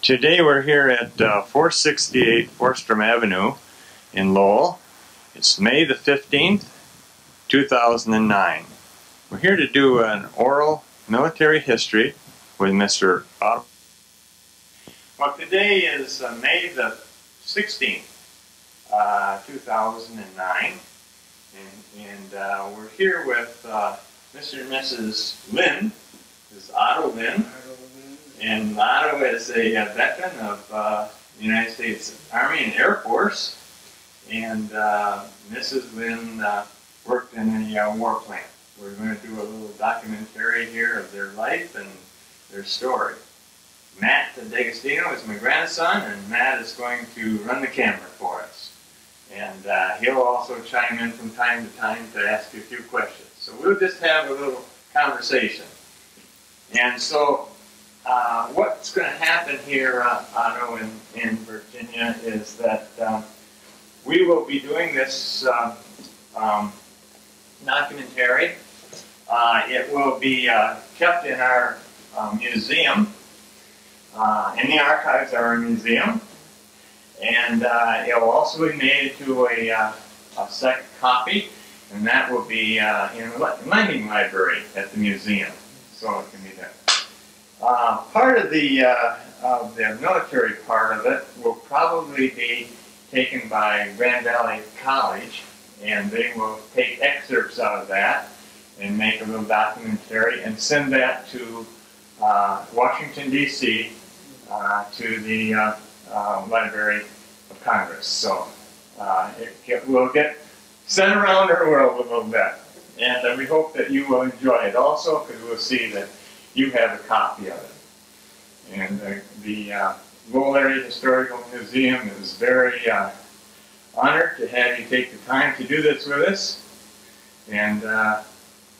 Today we're here at 468 Forstrom Avenue in Lowell. It's May the 15th, 2009. We're here to do an oral military history with Mr. Otto. Well, today is May the 16th, 2009, and we're here with Mr. and Mrs. Lind. This is Otto Lind. And Otto is a veteran of the United States Army and Air Force, and Mrs. Lind worked in a war plant. We're going to do a little documentary here of their life and their story. Matt D'Agostino is my grandson, and Matt is going to run the camera for us. And he'll also chime in from time to time to ask you a few questions. So we'll just have a little conversation. And so what's going to happen here, Otto, in Virginia, is that we will be doing this documentary. It will be kept in our museum, in the archives of our museum, and it will also be made into a second copy, and that will be in the lending library at the museum, so it can be there. Part of the military part of it will probably be taken by Grand Valley College, and they will take excerpts out of that and make a little documentary and send that to Washington, D.C., to the Library of Congress. So it will get sent around the world a little bit, and we hope that you will enjoy it also, because we'll see that you have a copy of it. And the Lowell Area Historical Museum is very honored to have you take the time to do this with us. And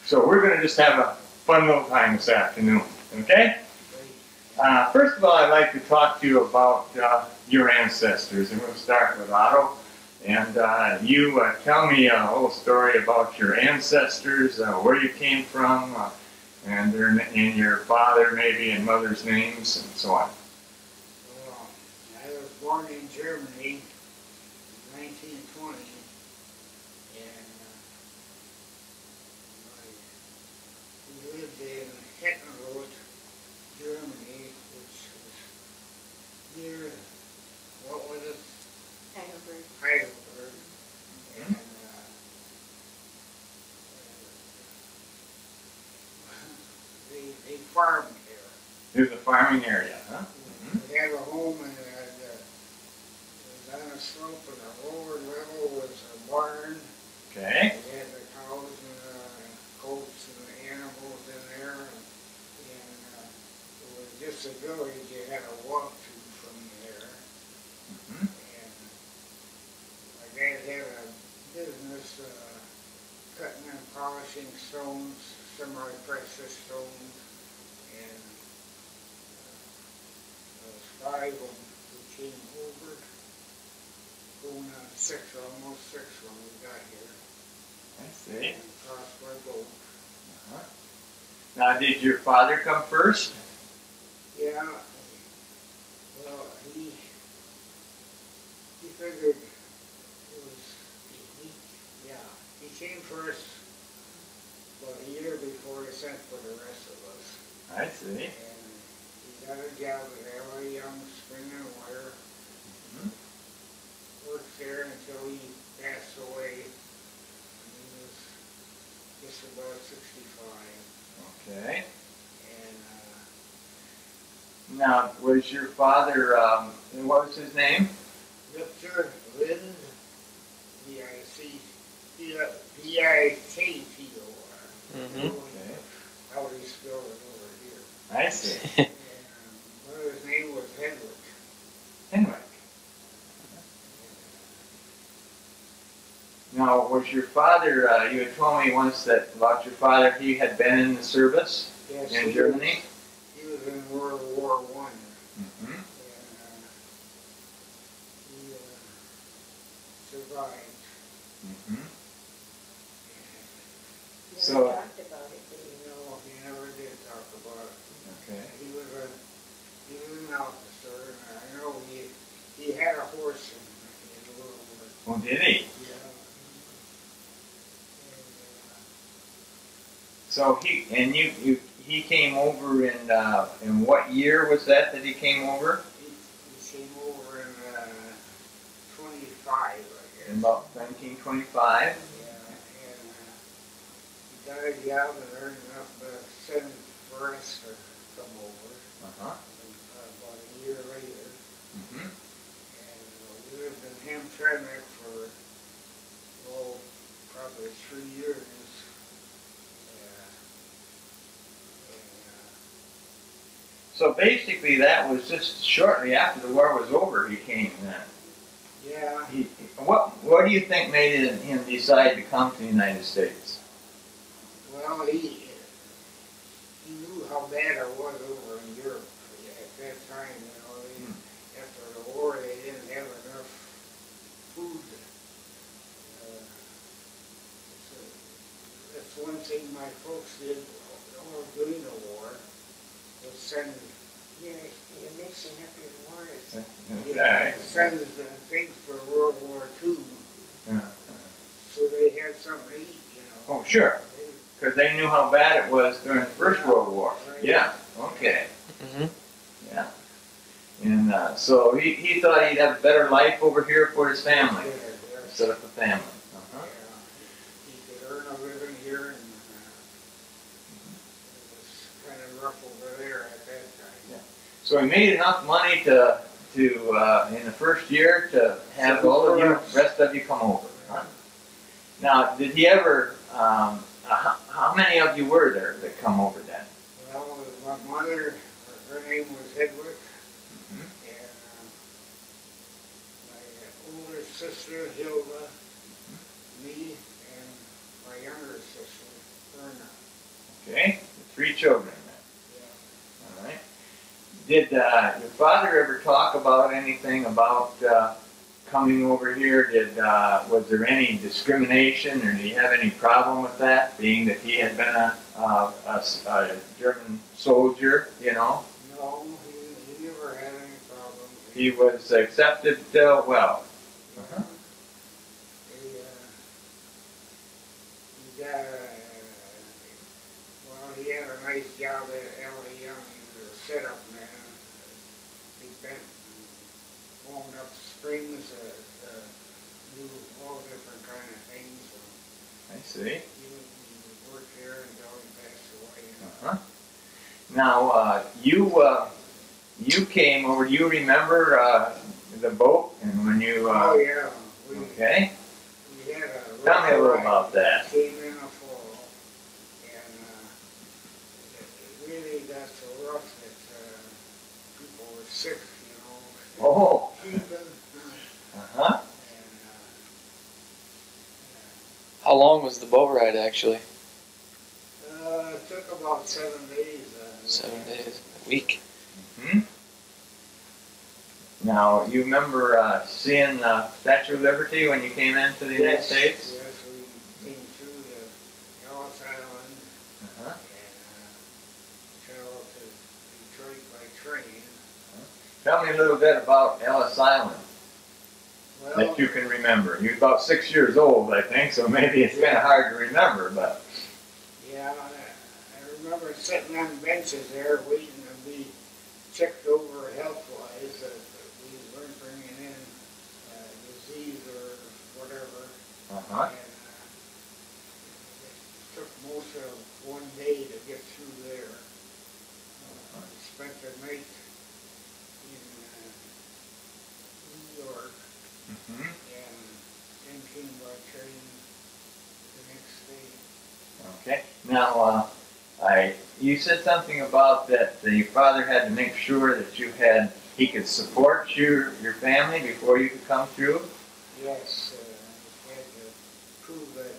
so we're going to just have a fun little time this afternoon, okay? First of all, I'd like to talk to you about your ancestors, and we'll start with Otto. And you tell me a little story about your ancestors, where you came from, and your father maybe and mother's names and so on. Well, I was born in Germany in 1920, and we lived in Hettenroth, Germany, which was near, what was it? Heidelberg. Heidelberg. And they farmed there. There's a farming area, huh? We had a home, and it was on a slope, and the lower level was a barn. Okay. We had the cows and goats and animals in there, and it was just a village you had to walk to from there. And my dad had a business cutting and polishing stones, semi-precious stones, and there was 5 of them who came over, going on 6, almost 6 when we got here. I see. And crossed my boat. Now, did your father come first? Yeah, well, he figured it was, he came first about a year before he sent for the rest of us. I see. And he got a job at L.A. Young Spring and Wire. Worked there until he passed away. And he was just about 65. Okay. And Now, was your father, what was his name? Victor Lind, V-I-C-T-O-R. Okay. How would he spell it over here? I see. And mother's name was Hedwig. Henwick. Now, was your father, you had told me once that about your father, he had been in the service in Germany? He was in World War I. Mm-hmm. And he survived. Mm-hmm. So, So, talked about it, did you know? He never did talk about it. okay. He was an officer, and Did he? Yeah. So he came over in what year was that he came over? He came over in 25, I guess. In about 1925. Yeah, and he got a job and earned enough send for us to come over. About a year later. Mm-hmm. And we lived in Hamtramck for, probably 3 years. So basically, that was just shortly after the war was over. He came then. Yeah. What do you think made him decide to come to the United States? Well, he knew how bad it was over in Europe at that time. After the war, they didn't have enough food. That's one thing my folks did all during the war, was send. You're mixing up your words. Okay. Send things for World War II, so they had something to eat, Oh, sure. Because they knew how bad it was during the First World War. Right. Yeah. Okay. Mm-hmm. Yeah. And so he thought he'd have a better life over here for his family instead of a family. He could earn a living here, and it was kind of rough over there at that time. Yeah. So he made enough money to in the first year to have all of you, rest of you come over. Huh? Now, did he ever? How many of you were there that come over then? Well, my mother, her name was Hedwig, and my older sister Hilda, me, and my younger sister Erna. Okay, 3 children then. Yeah. All right. Did your father ever talk about anything about coming over here? Was there any discrimination, or did he have any problem with that, being that he had been a German soldier? No, he never had any problem. He was accepted well. He had a nice job at L.A. Young. He was a setup man. He bent and warmed up springs, do all different kind of things. I see. He worked there until he passed away. Now, you came over. Do you remember the boat and when you? Oh yeah. Okay. We had a Tell me a little ride. about that. Came in the fall, and it really got so rough that people were sick, Oh. Fever. Uh-huh. How long was the boat ride actually? It took about 7 days. 7 days, a week. Hmm. Now, you remember seeing Statue of Liberty when you came into the United States? Yes, we came through the Ellis Island Uh-huh. and traveled to Detroit by train. Tell me a little bit about Ellis Island Well, that you can remember. You're about 6 years old, I think, so maybe it's kind of hard to remember, but. yeah, I remember sitting on benches there waiting to be checked over health-wise that we weren't bringing in disease or whatever. Uh-huh. And it took most of one day to get through there. We spent the night in New York Mm-hmm. and then came by train the next day. Okay. Now, you said something about that your father had to make sure that he could support your family before you could come through. Yes, we had to prove that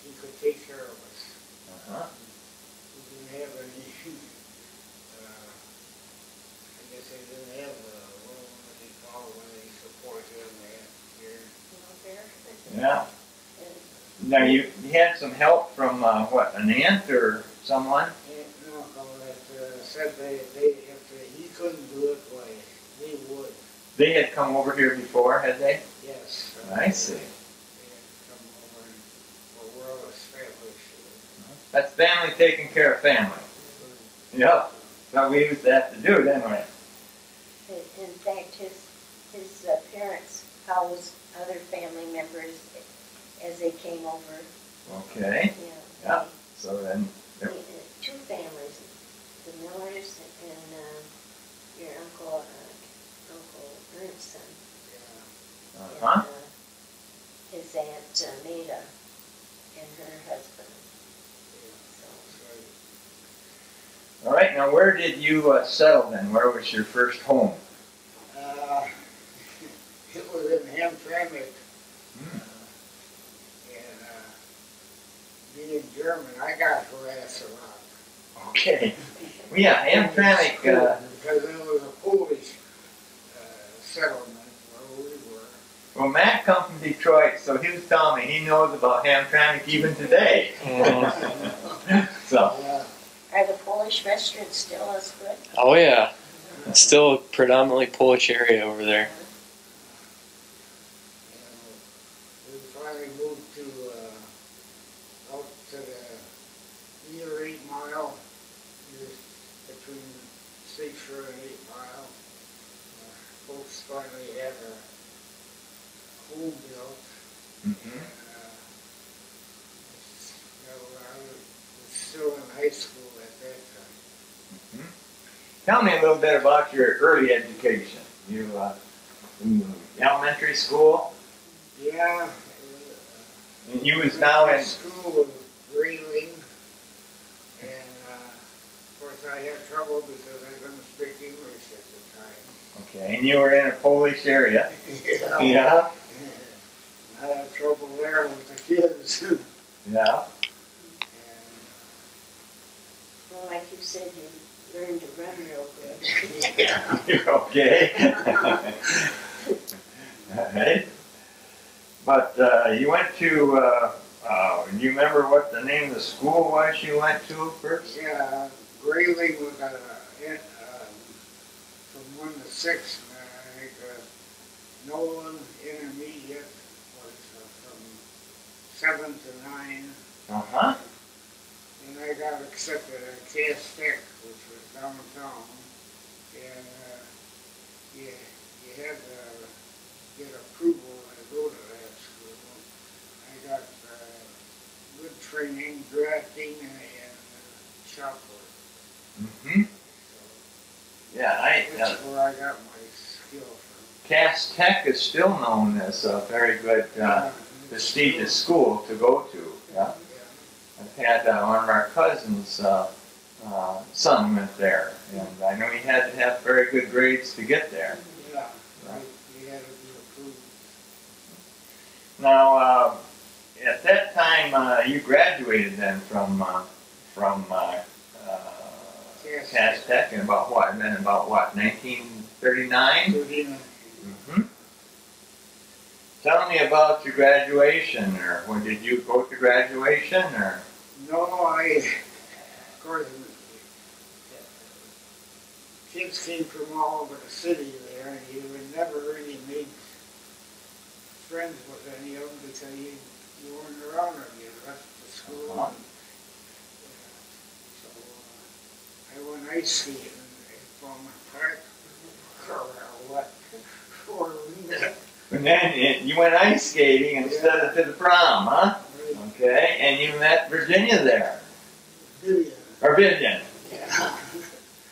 he could take care of us. Uh-huh. We didn't have any, I guess they didn't have, what do they call it when they support him here? Yeah. Now you had some help from an aunt or someone? And uncle that said if he couldn't do it, why, they would. They had come over here before, had they? Yes. I see. They had come over and were well established. That's family taking care of family. Yep. That's what we used to have to do, didn't we? In fact, his parents housed other family members as they came over. Okay. You know, Yeah. So then, two families, the Millers and your Uncle Ernst's son. uh-huh. And, his Aunt Maida and her husband. So, All right. Now, where did you settle then? Where was your first home? It was in Hamtramck. Hmm. And being German, I got harassed a lot. Okay. Well, yeah, Hamtramck. Because it was a Polish settlement where we were. Well, Matt come from Detroit, so he was telling me he knows about Hamtramck even today. So. Yeah. are the Polish restaurants still as good? Oh yeah, it's still a predominantly Polish area over there. We finally moved to out to the near 8 Mile, between Seashore and 8 Mile. Folks finally had a home built. Mm-hmm. I was still in high school at that time. Tell me a little bit about your early education. You in elementary school, Yeah. and you was now in. School was Grayling, and of course I had trouble because I couldn't speak English at the time. Okay, and you were in a Polish area. Yeah. Yeah. I had trouble there with the kids. Yeah. Well, like you said, you learned to run real good. Yeah. You're okay. All right. But you went to. Do you remember what the name of the school was you went to first? Yeah, Grayling was from 1 to 6. I think Nolan Intermediate was from 7 to 9. Uh-huh. And I got accepted at Cass Tech, which was downtown. And you had to get approval to go to that school. I got good training, drafting, and shop work. Mm-hmm. Yeah, That's where I got my skill from. Cass Tech is still known as a very good, prestigious school to go to. Yeah. I've had one of our cousins' son went there, and I know he had to have very good grades to get there. Yeah, you had to be approved. Now, at that time, you graduated then from Cass Tech in about what? And then about what? 1939. 39. Mm-hmm. Tell me about your graduation, or when did you go to graduation, or? No, of course, kids came from all over the city there, and you would never really make friends with any of them because you weren't around them. You left the school. Uh-huh. So I went ice skating at Palmer Park, or what, 4 weeks. And then you went ice skating instead of to the prom, huh? Okay, and you met Virginia there. Vivian. Or Vivian. Yeah.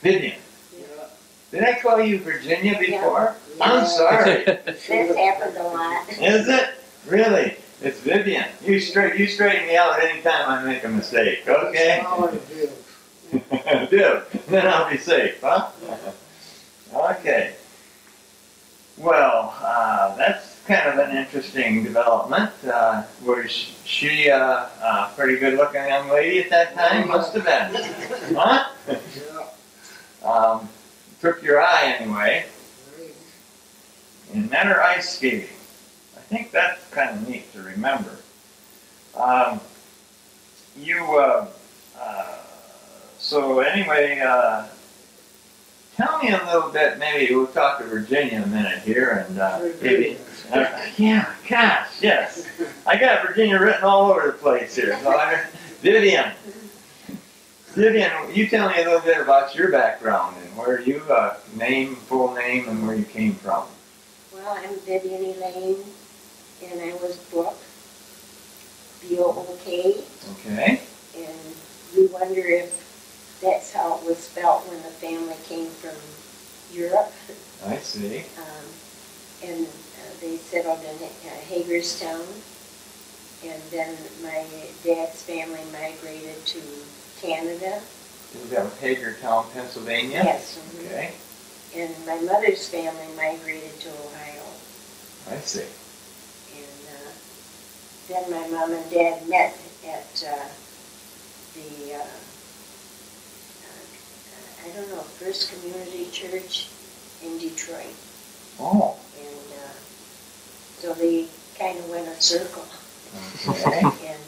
Vivian. Yeah. Did I call you Virginia before? Yeah. I'm sorry. This happened a lot. Is it? Really? It's Vivian. You straighten me out anytime I make a mistake, okay? That's all I do. Do. Then I'll be safe, huh? Okay. Well, that's kind of an interesting development. Was she a pretty good-looking young lady at that time? Must have been. Huh? Yeah. Took your eye anyway. Right. And met her ice skating. I think that's kind of neat to remember. So anyway, tell me a little bit, maybe we'll talk to Virginia in a minute here, and maybe, yeah, gosh, yes. I got Virginia written all over the place here. So Vivian, you tell me a little bit about your background and where you, full name, and where you came from. Well, I'm Vivian Elaine, and I was Brooke, B-O-O-K. Okay. And we wonder if that's how it was spelt when the family came from Europe. I see. And they settled in Hagerstown. And then my dad's family migrated to Canada. Is that was Hagerstown, Pennsylvania? Yes. Okay. And my mother's family migrated to Ohio. I see. And then my mom and dad met at the I don't know, First Community Church in Detroit. Oh. And so they kind of went a circle. Okay. And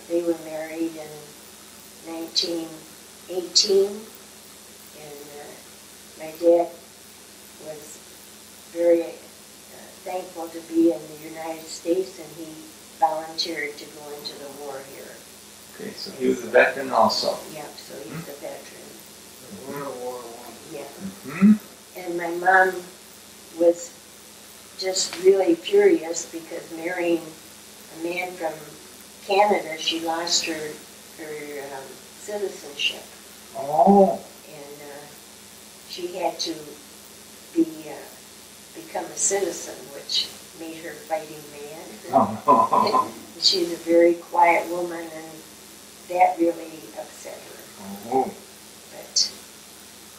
they were married in 1918. And my dad was very thankful to be in the United States, and he volunteered to go into the war here. Okay, so he was a veteran also. Yeah, so he's a veteran. World War I. Yeah. Mm-hmm. And my mom was just really furious because marrying a man from Canada, she lost her citizenship. Oh. And she had to become a citizen, which made her fighting man. Oh. She's a very quiet woman, and that really upset her. Oh. But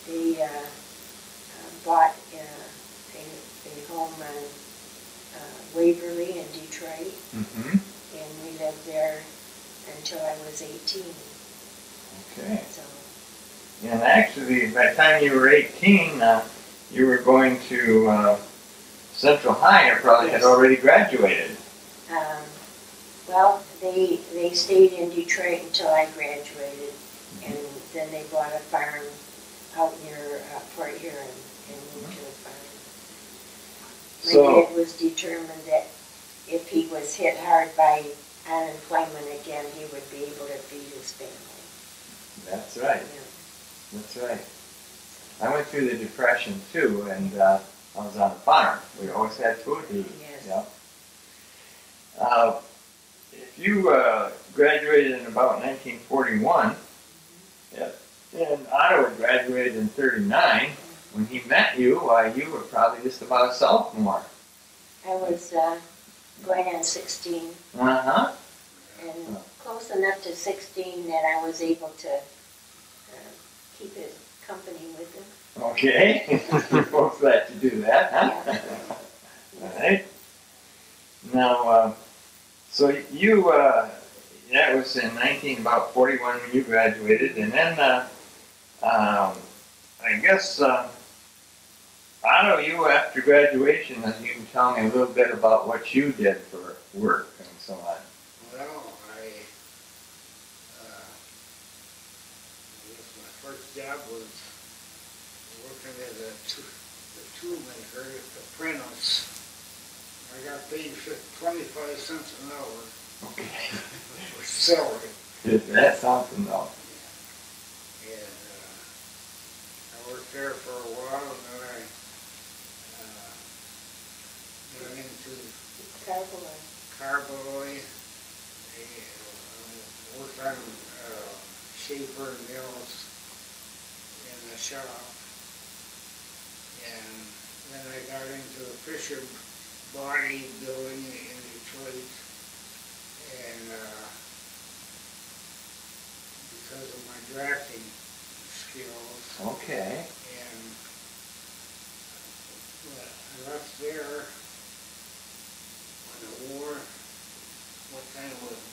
they bought a home on Waverly in Detroit, Mm-hmm. and we lived there until I was 18. Okay. So, And actually, by the time you were 18, you were going to Central High, or probably had Yes. already graduated. well, they stayed in Detroit until I graduated, and then they bought a farm out near Port Huron and moved to the farm. My So, dad was determined that if he was hit hard by unemployment again, he would be able to feed his family. that's right. Yeah. That's right. I went through the Depression too, and I was on a farm. We always had food to eat. Yes. Yeah. If you graduated in about 1941, and Otto had graduated in 39, when he met you, you were probably just about a sophomore. I was going on 16, Uh-huh. and close enough to 16 that I was able to keep his company with him. Okay. You're both glad to do that, huh? Yeah. All right. Now, so you, that was in about 41 when you graduated, and then I guess, Otto, you after graduation, you can tell me a little bit about what you did for work and so on. Well, I guess my first job was working as a tool maker, apprentice. I got paid 25 cents an hour Okay. for salary. That's something though. And I worked there for a while, and then I got into carboy. I worked on shaper mills in the shop. And then I got into the Fisher body building in Detroit. And because of my drafting skills, Okay. and I left there when the war, what time was it?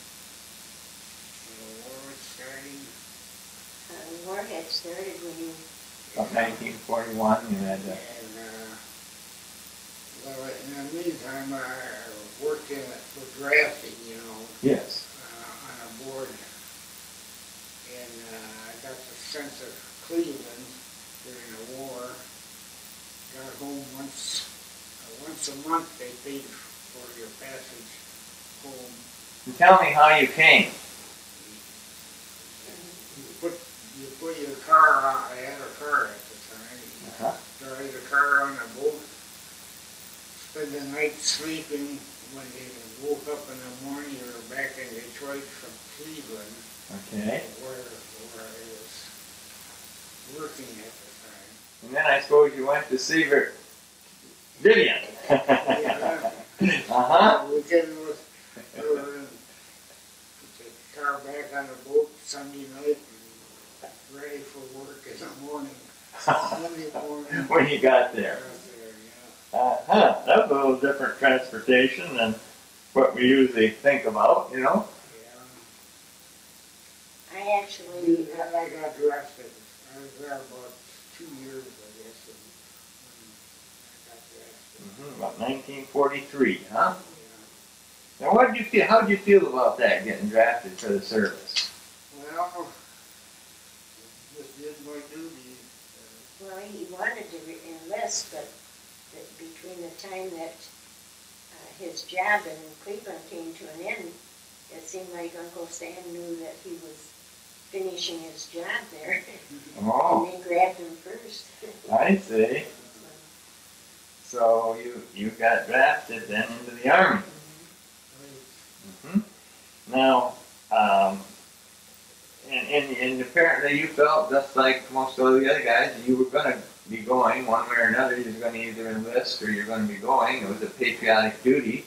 When the war was starting? The war had started when you... About 1941, you had to... And, well, in the meantime, I worked in it for drafting, Yes. on a board. And I got the sense of Cleveland, And tell me how you came. You put your car on, I had a car at the time. Uh-huh. Drive the car on the boat, spend the night sleeping. When you woke up in the morning, you were back in Detroit from Cleveland. Okay. Where I was working at the time. And then I suppose you went to see Vivian. Yeah. Uh-huh. We were in, put the car back on the boat Sunday night and ready for work in the morning. Monday morning. When you got there. Uh-huh. That's a little different transportation than what we usually think about, you know? Yeah. I actually, I got drafted. I was there about 2 years, I guess, when I got drafted. About 1943, huh? Yeah. Now, what did you feel? How did you feel about that, getting drafted for the service? Well, just did my duty. well, he wanted to enlist, but between the time that his job in Cleveland came to an end, it seemed like Uncle Sam knew that he was finishing his job there. Oh, And they grabbed him first. I see. So you got drafted then into the Army. Mm-hmm. Now, and apparently you felt just like most of the other guys, you were going to be going one way or another. You're going to either enlist or you're going to be going. It was a patriotic duty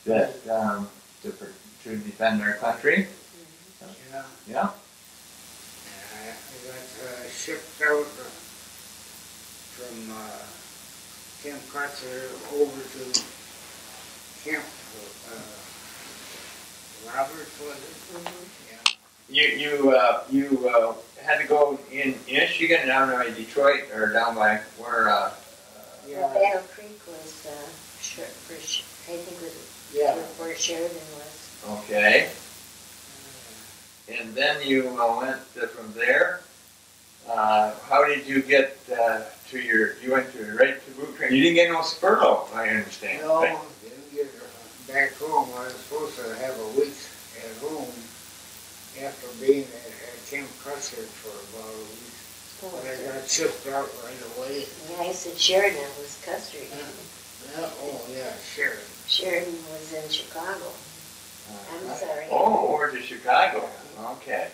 that to defend our country. Yeah. Yeah. I got shipped out from Camp Custer over to Camp Roberts, was it? You had to go in Michigan, down by Detroit, or down by where? Well, Battle Creek was, I think was where Sheridan was. Okay. And then you went from there. How did you get to your? You went to right to boot camp. You didn't get no furlough, I understand. No, Right? didn't get back home. I was supposed to have a week at home after being at Camp Custer for about a week. But I got shipped out right away. Yeah, I said Sheridan was Custer. Sheridan. Sheridan was in Chicago. I'm sorry. Oh, over to Chicago. Okay.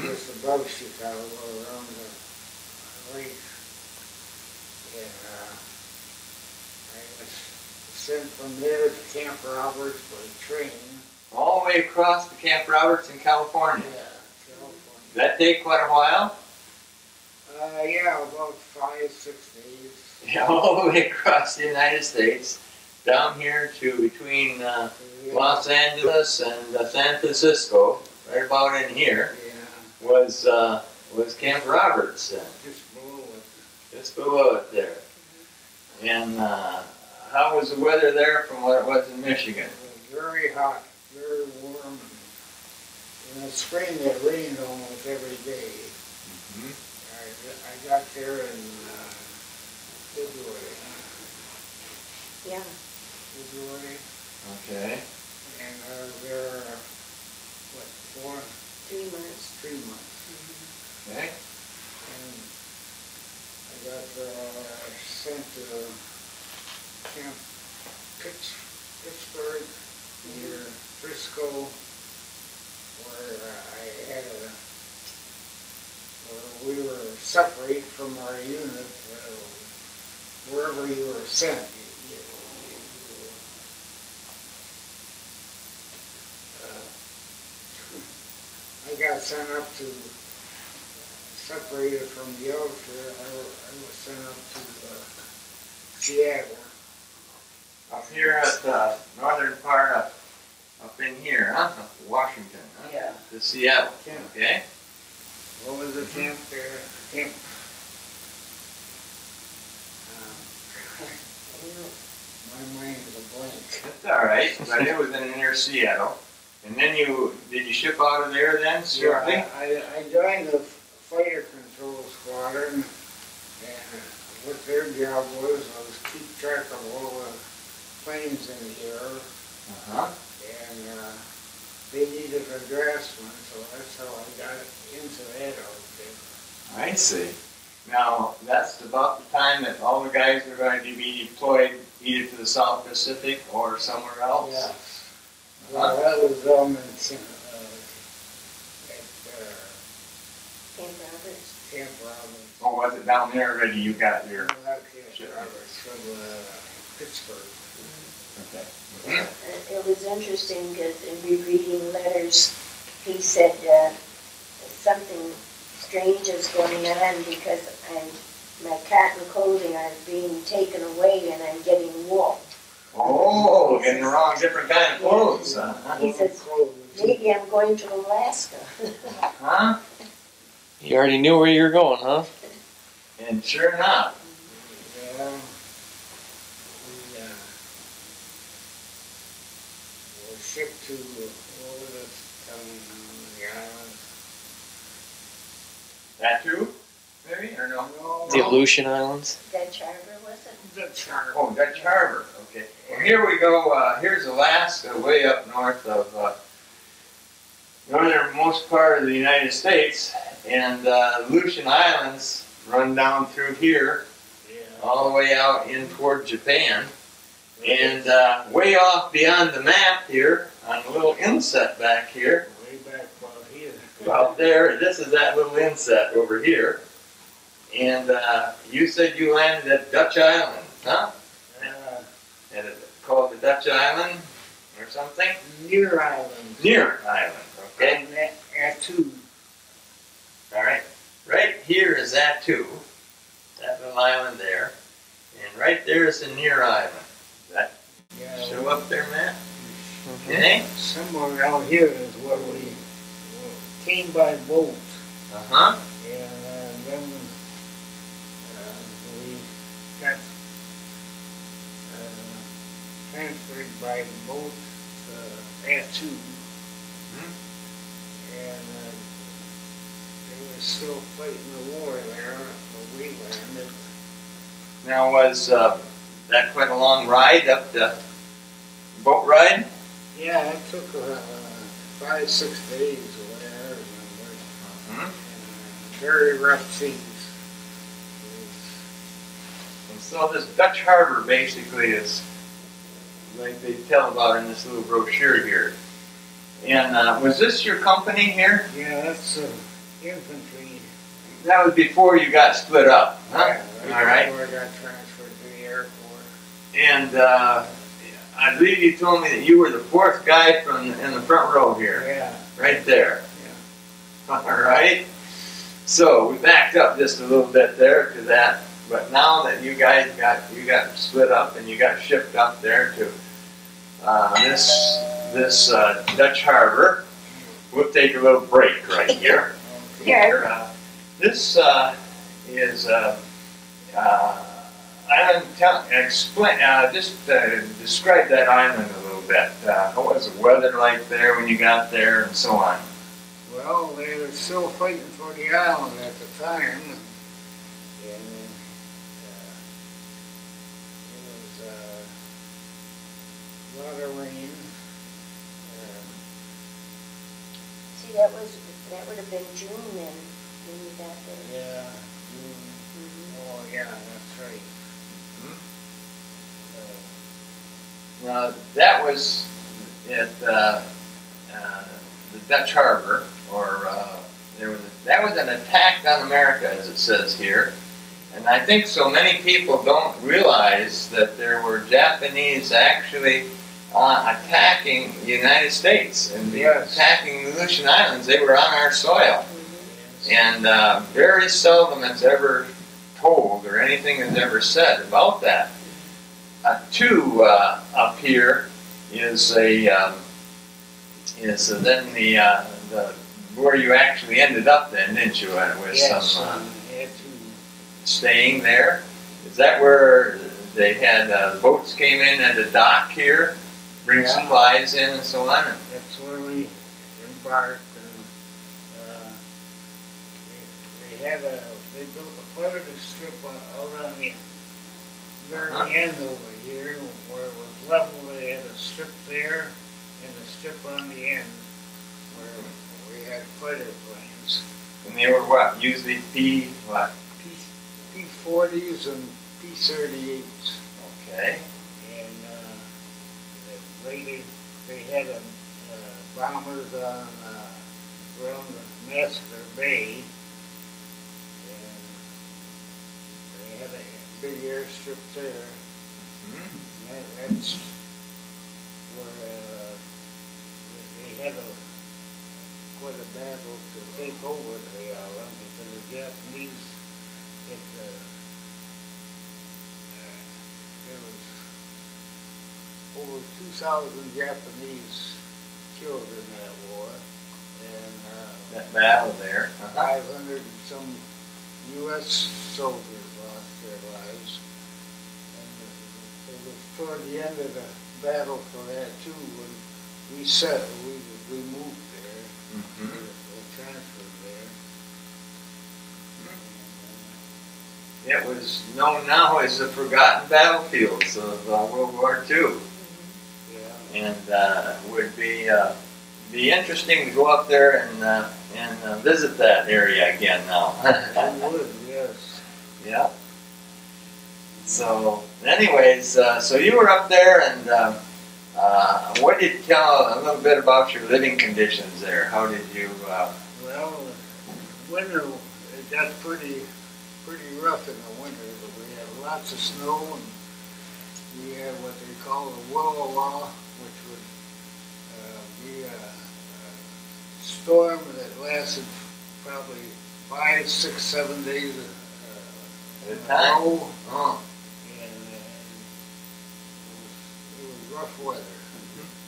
Just above Chicago, around the lake. And I was sent from there to Camp Roberts by train. All the way across to Camp Roberts in California. Yeah, California. Did that take quite a while? About 5-6 days. Yeah, all the way across the United States, down here to between Los Angeles and San Francisco, right about in here, was Camp Roberts. Just below it. Just below it there. And how was the weather there from what it was in Michigan? It was very hot, very warm. In the spring it rained almost every day. Mm-hmm. I got there in February. Yeah. February. Okay. And I was there, 3 months. 3 months. Okay. And I got sent to Camp Pittsburgh near Frisco, where where we were separated from our unit. Wherever you were sent, I got sent up to, separated from the outfit, I was sent up to Seattle. Up here at the northern part up in here, huh? Up to Washington, huh? Yeah. To Seattle. Yeah. Okay. What was the camp there? Camp. My mind is a blank. That's all right, but it was in near Seattle. And then did you ship out of there then, shortly? I joined the fighter control squadron, and what their job was keep track of all the planes in the air. Uh-huh. and they needed a draftsman, so that's how I got into that outfit. I see. Now, that's about the time that all the guys are going to be deployed either to the South Pacific or somewhere else? Yes. Well, that was at Camp Roberts. Camp Roberts. Or was it down there already you got your... Not Camp Roberts, from Pittsburgh. Okay. It was interesting because in rereading letters, he said something strange is going on because my cotton clothing are being taken away and I'm getting wool. Oh, getting the wrong different kind of clothes. He says, maybe I'm going to Alaska. Huh? You already knew where you were going, huh? And sure enough. Yeah. We were shipped to, what was it, the island? That too? Maybe, or no? No, The Aleutian Islands. Dutch Harbor, was it? Dutch Harbor. Oh, Dutch Harbor. Okay. Well, here we go. Here's Alaska, way up north of northernmost part of the United States, and Aleutian Islands run down through here, Yeah. all the way out in toward Japan, and way off beyond the map here, on a little inset back here, Way back about here. out there. This is that little inset over here, and you said you landed at Dutch Island, huh? And it's called the Dutch Island or something? Near Island. Near Island, okay? And at two. All right. Right here is Attu, that little island there. And right there is the near island. Does that Yeah. show up there, Matt? Okay? Somewhere out here is where we came by boat. Uh-huh. And then we got transferred by boat to Attu. And they were still fighting the war there where we landed. Now, was that quite a long ride up the boat ride? Yeah, it took 5-6 days or whatever. Mm-hmm. Very rough seas. And so this Dutch Harbor basically is like they tell about in this little brochure here. And was this your company here? Yeah, that's infantry. That was before you got split up, huh? Yeah, All right. before I got transferred to the Air Force. And I believe you told me that you were the fourth guy in the front row here, Yeah, right there. yeah. All right. So we backed up just a little bit there to that, but now that you guys got split up and you got shipped up there to this Dutch Harbor, we'll take a little break right here. Yeah. This is island. Explain. Describe that island a little bit. What was the weather like there when you got there, and so on? Well, they were still fighting for the island at the time. And it was a lot of rain. See, that would have been June then, when you got there. Yeah. Oh, yeah, that's right. That was at the Dutch Harbor, or that was an attack on America, as it says here. And I think so many people don't realize that there were Japanese actually attacking the United States and attacking the Aleutian Islands. They were on our soil. And very seldom it's ever told or anything is ever said about that. Two up here is then the where you actually ended up then, didn't you? With some staying there. Is that where they had boats came in at the dock here, bring supplies in and so on? That's where we embarked. They built a fire strip out on the very end over here where it was level. They had a strip there, and a strip on the end where we had fighter planes. And they were what? Usually P what? P-40s and P-38s. Okay. And later they had bombers on around the Massacre Bay. And they had a big airstrip there. Mm-hmm. That's where they had quite a battle to take over the island because the Japanese there was over 2,000 Japanese killed in that war, and That battle there. 500 and some U.S. soldiers lost their lives. And it was toward the end of the battle for that too when we moved there, Mm-hmm. we transferred there. It was known now as the forgotten battlefields of World War II, Yeah. and would be interesting to go up there and visit that area again now. We would, yes. Yeah. So, anyways, so you were up there, and what did you tell a little bit about your living conditions there? How did you? Well, winter it got pretty rough in the winter, but we had lots of snow, and we had what they call the willow law, which would be a storm that lasted probably 5, 6, 7 days At a in a time? row, Oh. and it was rough weather.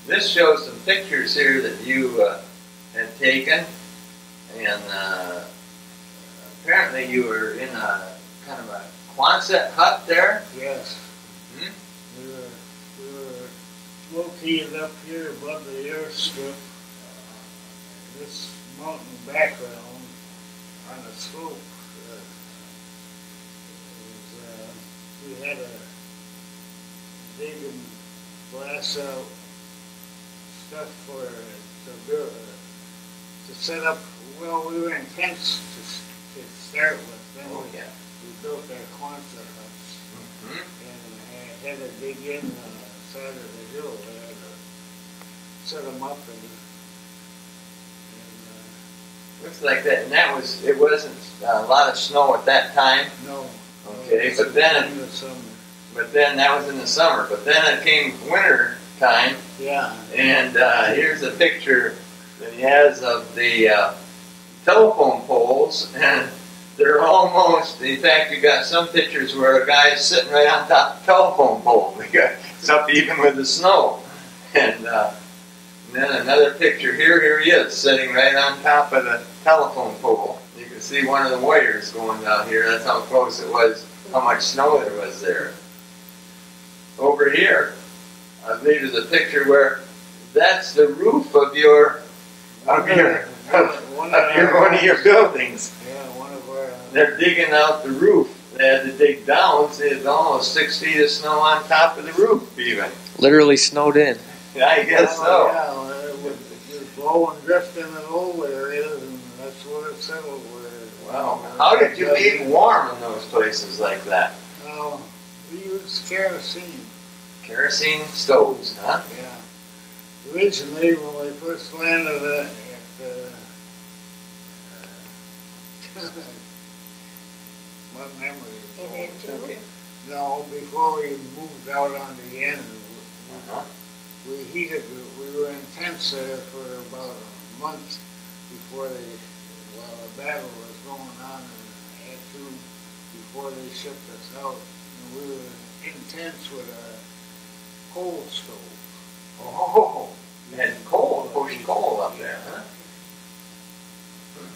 This shows some pictures here that you had taken, and apparently you were in a kind of a Quonset hut there. Yes. Hmm? We were located up here above the airstrip. This mountain background on a slope. We had a dig and blast out stuff for to build to set up. Well, we were in tents to start with. Then Oh, yeah. we built our Quonset huts. Mhm. And I had to dig in on the side of the hill. I had to set them up and Looks like that, and it wasn't a lot of snow at that time. no. Okay, but then in the summer. But then that was in the summer. But then it came winter time, Yeah. and here's a picture that he has of the telephone poles, and they're almost. In fact, you got some pictures where a guy is sitting right on top of the telephone pole. It's up even with the snow, and then another picture here. Here he is sitting right on top of the telephone pole. You can see one of the wires going down here. That's how close it was. How much snow there was there. Over here, I believe there's a picture where that's the roof of one of your buildings. Yeah, one of our. They're digging out the roof. They had to dig down. See, it's almost 6 feet of snow on top of the roof, even. Literally snowed in. Yeah, I guess so. Yeah, well, it was just blow and drift in the old areas, and that's where it settled. Wow. How did you eat warm in those places like that? Well, we used kerosene. Kerosene stoves, huh? Yeah. Originally, when we first landed at what memory? And then too. No, before we moved out on the end, Uh-huh. we heated. We were in tents there for about a month before while the battle was going on, and before they shipped us out. And we were in tents with a coal stove. Oh, you had coal, pushing coal up there, huh?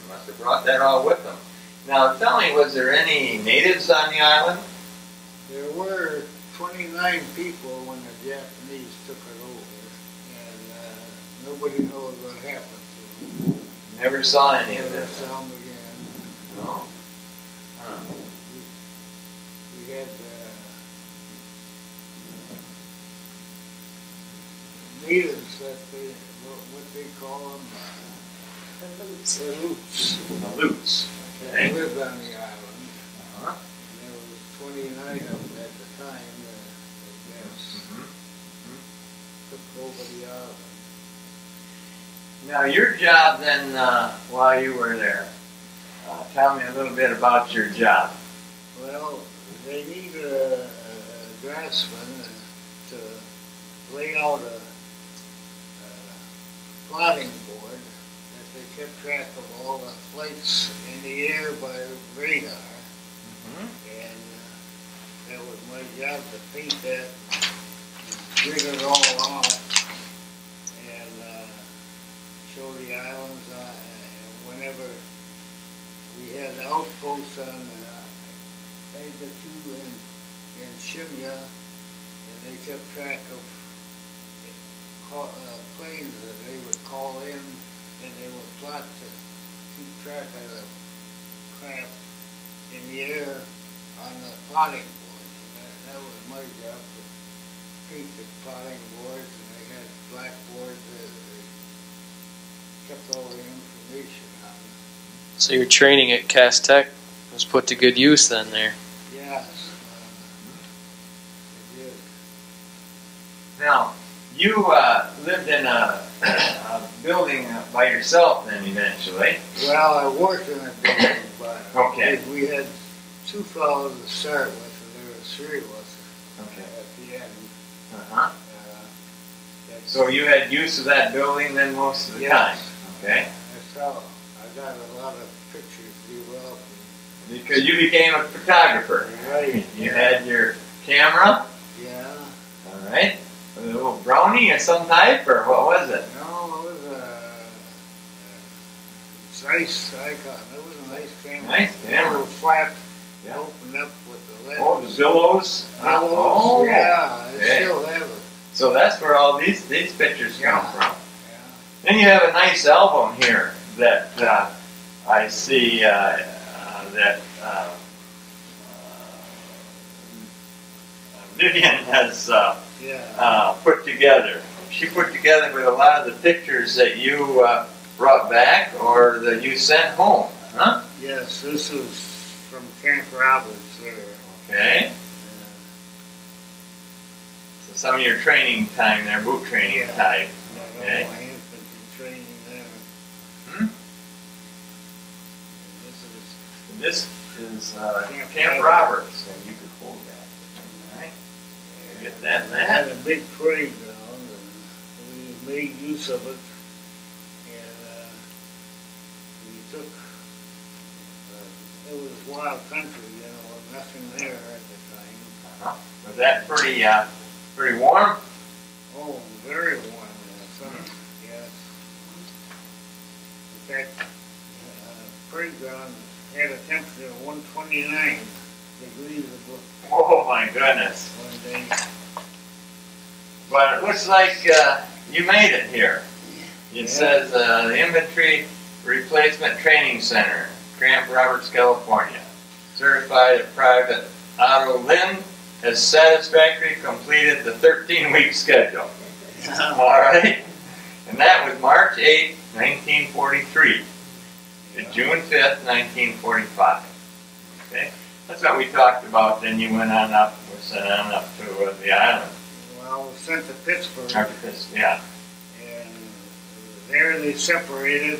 Must have brought that all with them. Now, tell me, was there any natives on the island? There were 29 people when the Japanese took it over, and nobody knows what happened to them. Never saw any of Never this. saw them again. No. Huh. We had natives that what they call them. The loops. The loops. The loops. They Okay. lived on the island. Uh-huh. And there was 29 of them at the time, I guess. Took over the island. Now, your job then, while you were there, tell me a little bit about your job. Well, they need a draftsman to lay out a plotting board that they kept track of all the flights in the air by radar. And that was my job to paint that, and rig it all out, and show the islands. Whenever we had outposts on Agatu and Shimya, and they kept track of planes that they would call in, and they would plot to keep track of the craft in the air on the plotting boards. That was my job, to paint the plotting boards, and they had blackboards that they kept all the information on. So your training at Cass Tech was put to good use then there. Yes, they did. Now, you lived in a building by yourself then eventually. Well, I worked in a building, but Okay. we had two fellows to start with, and there were three of us Okay. at the end. Uh-huh. That's- So you had use of that building then most of the time? Yes. Okay. That's how I got a lot of pictures developed. Because you became a photographer. Right. You had your camera, Yeah. all right, a little brownie of some type, or what was it? No, it was it's nice icon. It was a nice camera. Nice camera. It was flat, Yeah. opened up with the lens. Oh, the billows. Billows, yeah, I okay. still have it. So that's where all these pictures come Yeah. from. Yeah. Then you have a nice album here that I see that Vivian has Yeah. put together. She put together with a lot of the pictures that you brought back or that you sent home, huh? Yes, this was from Camp Roberts there. Okay. So some of your training time there, boot training Yeah. type. Yeah, Okay. my infantry training there. Hmm? And this is This is Camp Camp Roberts, and you could hold that. All right. Get that we map. had a big parade ground, and we made use of it, and we took, it was wild country, you know, nothing there at the time. Uh-huh. Was that pretty warm? Oh, very warm in the summer, yes. In fact, parade ground had a temperature of 129 degrees Oh my goodness. one day. But it looks like you made it here. It says the Infantry Replacement Training Center, Camp Roberts, California. Certified Private Otto Lind has satisfactorily completed the 13-week schedule. All right. And that was March 8, 1943 to June 5th, 1945. Okay. That's what we talked about. Then you went on up, was sent on up to the island. Well, sent to Pittsburgh. Yeah. And there they separated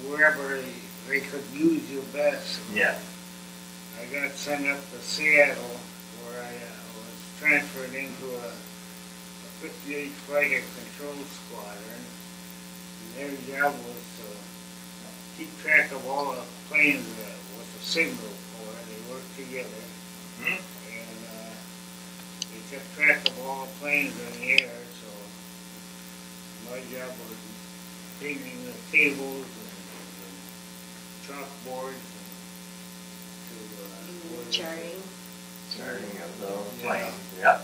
wherever they could use you best. Yeah. I got sent up to Seattle, where I was transferred into a 58 Fighter Control Squadron. And their job was to keep track of all the planes with the signal corps. They worked together. Hmm? And they kept track of all the planes in the air, so my job was painting the tables and chalkboards and Charting. Starting of the plane. Yeah.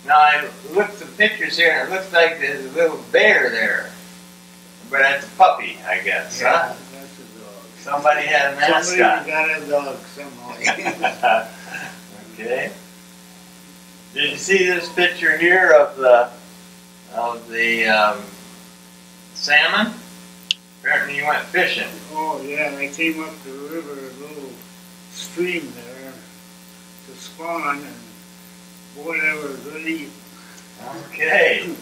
Now I looked at the pictures here, and it looks like there's a little bear there, but that's a puppy, I guess. yeah, Huh? that's a dog. Somebody had a mascot. Somebody got a dog somehow. Okay. Did you see this picture here of the of the salmon. Apparently you went fishing. Oh, yeah, I came up the river, a little stream there to spawn, and boy, that was good eating. Okay. You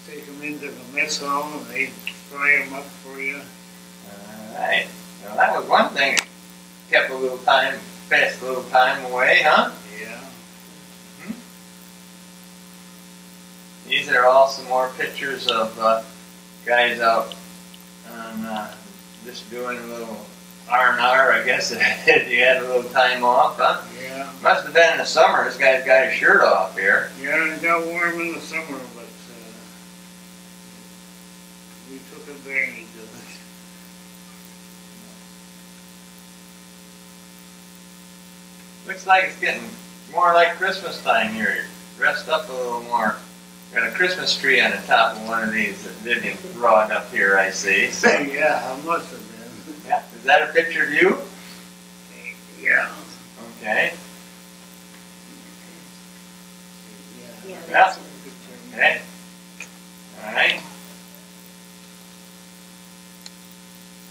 take them into the mess hall and they fry them up for you. Alright. Well, that was one thing. Kept a little time, passed a little time away, huh? Yeah. These are all some more pictures of guys out on just doing a little R&R, I guess. You had a little time off, huh? Yeah. Must have been in the summer. This guy's got his shirt off here. Yeah, it got warm in the summer, but we took advantage of it. Looks like it's getting more like Christmas time here. You're dressed up a little more. Got a Christmas tree on the top of one of these that Vivian brought up here, I see. So, Yeah, I must have been. yeah. Is that a picture of you? Yeah. Okay. Yeah, Yeah. that's it. Okay. All right.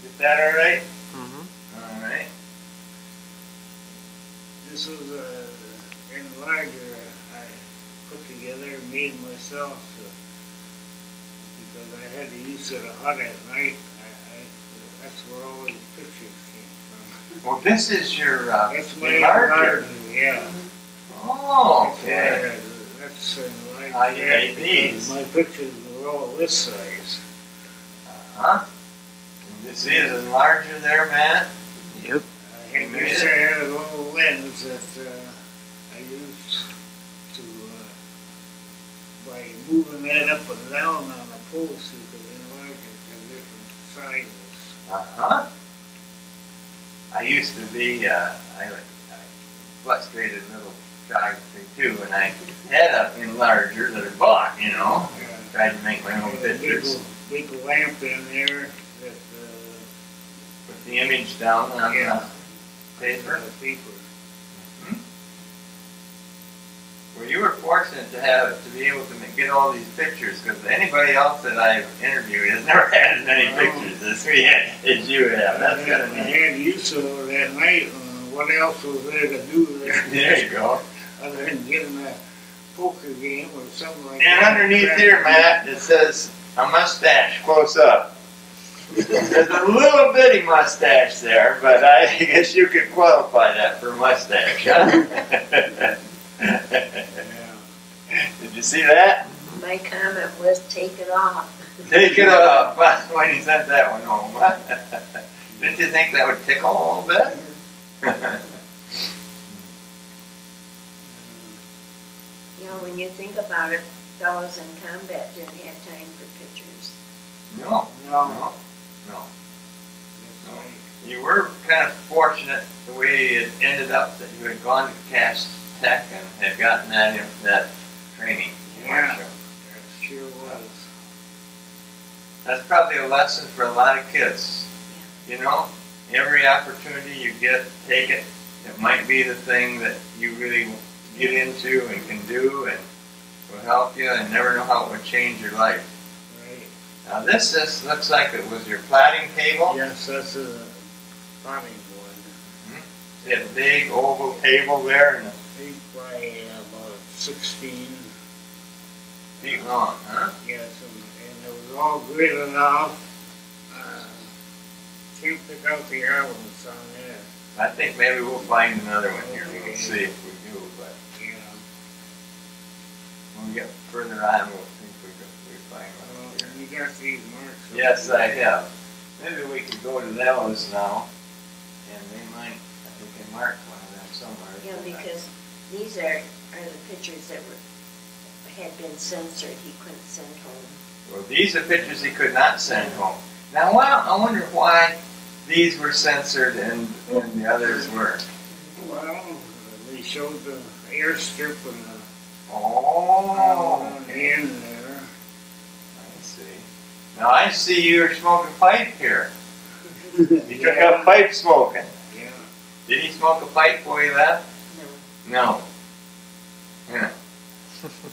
Is that all right? Mm-hmm. All right. This was an enlarger I put together and made myself because I had to use it hot at night. That's where all these pictures came from. Well, this is your That's my enlarger. enlarger, yeah. Oh, okay. That's enlarger. I hate these. My pictures were all this size. Uh-huh. You see his enlarger there, Matt? Yep. I had a little lens that I used to, by moving that up and down on the post, you could enlarge it to different sizes. Uh-huh. I used to be, I frustrated little photography too, and I had an enlarger that I bought, you know. Tried to make my own pictures. Big lamp in there that, Put the image down on yeah. the paper. Paper. Well, you were fortunate to be able to get all these pictures, because anybody else that I've interviewed has never had as many pictures as we had, as you have. That's I kind of neat. had use of that night. What else was there to do there? There you go. Other than getting a poker game or something like that. And underneath here, Matt, it says a mustache close up. There's a little bitty mustache there, but I guess you could qualify that for a mustache, huh? Did you see that? My comment was take it off. Take it off when you sent that one home. Didn't you think that would tickle a little bit? You know, when you think about it, fellows in combat didn't have time for pictures. No. No. You were kind of fortunate the way it ended up that you had gone to Cass Tech and had gotten that training. Yeah, that sure was. That's probably a lesson for a lot of kids. You know, every opportunity you get, take it. It might be the thing that you really get into and can do and will help you, and never know how it would change your life. Right. Now this looks like it was your plaiting table. Yes, that's a plotting board. You had a big oval table there and 8 by about 16. feet long, huh? Yes, and it was all gridded off. Can't pick out the albums on there. I think maybe we'll find another one here. We'll see if we do, but Yeah. when we get further on, we'll see if we find one here. You got these marks. Yes, I have. Maybe we could go to those now, and they might, we can mark one of them somewhere. You know, because these are the pictures that had been censored, he couldn't send home. Well, these are pictures he could not send home. Now, I wonder why these were censored and the others weren't. Well, they showed the airstrip and the Oh, okay. in there. I see. Now I see you're smoking pipe here. You took up pipe smoking. Yeah. Did he smoke a pipe before he left? No. No. Yeah.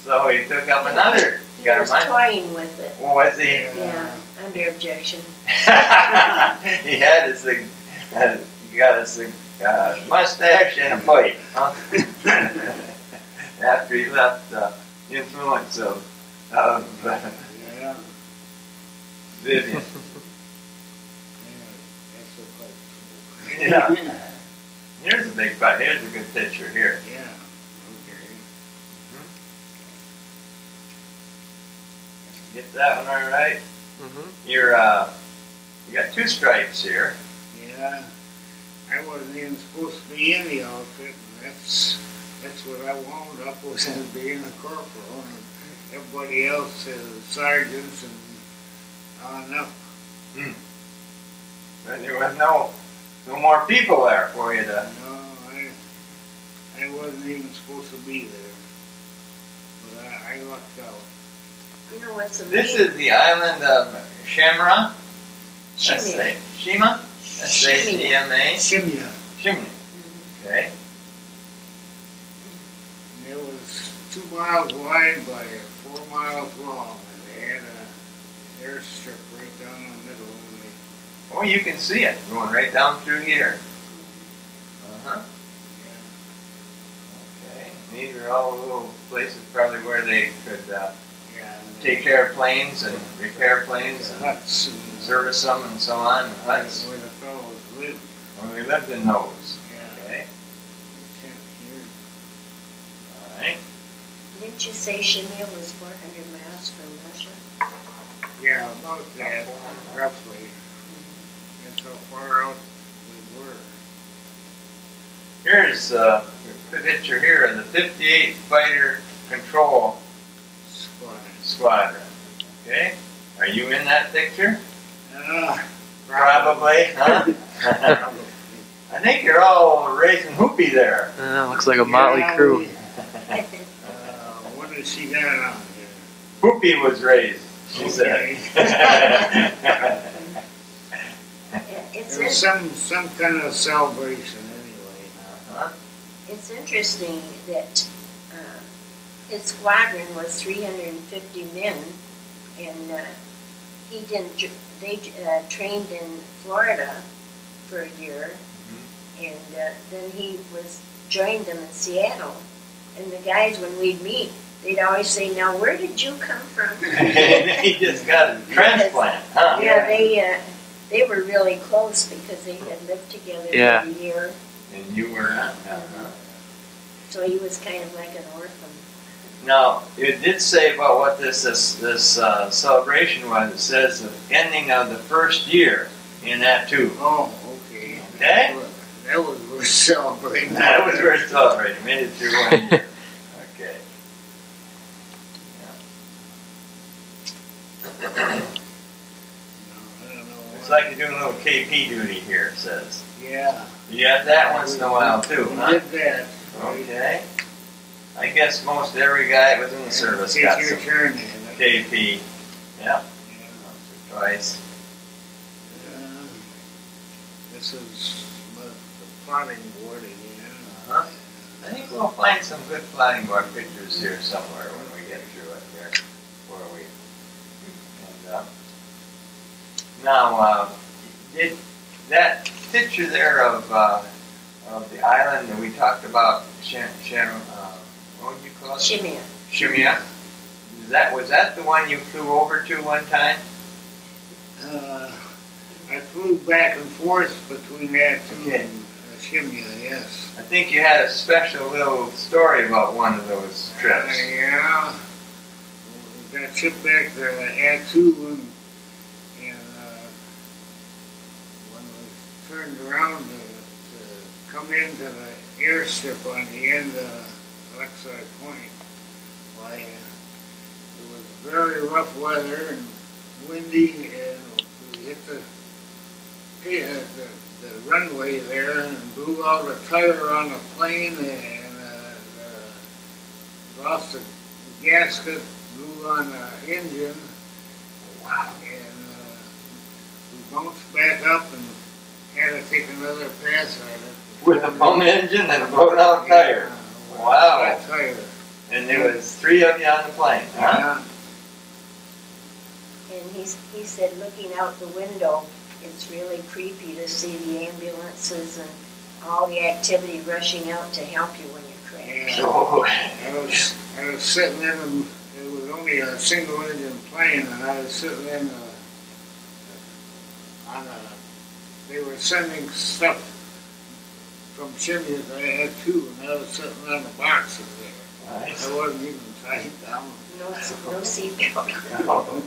So he took up another He got a was mic? toying with it. Well, was he? Yeah, under objection. He had his he got his mustache and a pipe, huh? After he left the influence of Yeah. Vivian. That's a quite Yeah. Here's a big butt. Here's a good picture here. Yeah. Okay. Get that one all right. Mm-hmm. You're you got two stripes here. Yeah. I wasn't even supposed to be in the outfit, and that's what I wound up with, as being a corporal, and everybody else is sergeants and on up. But there was no more people there for you to. No, I wasn't even supposed to be there, but I lucked out. You know what's This amazing? is the island of Shamra. Shimmy. Shima. S-A-C-M-A. Simya. Shimmy. Okay. And it was 2 miles wide by 4 miles long, and they had an airstrip right down the middle. And Oh, you can see it going right down through here. Uh-huh. Okay. These are all little places probably where they could take care of planes and repair planes and huts and service them and so on. And huts. where the fellows lived. When we lived in those. Yeah. Okay. Here. All right. Didn't you say Shimei was 400 miles from Russia? Yeah, about that, roughly. That's how far out we were. Here's a picture here of the 58th Fighter Control Squadron. Okay. Are you in that picture? Probably. Huh? I think you're all raising hoopy there. Looks like a motley crew. What does she got on there? Hoopy was raised, she said. It's There was some kind of celebration anyway. Uh-huh. It's interesting that his squadron was 350 men, and he didn't. They trained in Florida for a year, and then he joined them in Seattle. And the guys, when we'd meet, they'd always say, "Now, where did you come from?" He just got a transplant, huh? Yeah, they were really close because they had lived together for a year. And you were not. So he was kind of like an orphan. Now, it did say about what this celebration was. It says the ending of the first year in that too. Oh, okay. Okay? That was worth celebrating. That was worth celebrating. Made it through 1 year. Okay. No, I don't know. It's like you're doing a little KP duty here, it says. Yeah. You got that once in a while too, We huh? did that. Okay. I guess most every guy that was in the service Take got your some turn then. KP. Yeah, Yeah. once or twice. This is the plotting board again. Uh-huh. I think we'll find some good plotting board pictures here somewhere when we get through it here, where we end up. Now, did that picture there of the island that we talked about, what would you call it? Shimei. Shimia. Was that the one you flew over to one time? I flew back and forth between that Okay. and Shimya, yes. I think you had a special little story about one of those trips. Yeah. We got shipped back to Attu, and when we turned around to come into the airstrip on the end of Alexei Point, why, it was very rough weather and windy, and we hit the runway there and blew out a tire on the plane and lost the gasket, blew on the engine. Wow. And we bounced back up and had to take another pass at it. With a bum engine and a blown out tire. Wow. Flat tire. And there was 3 of you on the plane, huh? Yeah. And he said, looking out the window, it's really creepy to see the ambulances and all the activity rushing out to help you when you crash. Yeah. Oh. I was sitting in, it was only a single engine plane, and I was sitting in they were sending stuff from chimneys. I had two, and I was sitting on the boxes there. Nice. I wasn't even tied down. No seatbelt. Oh.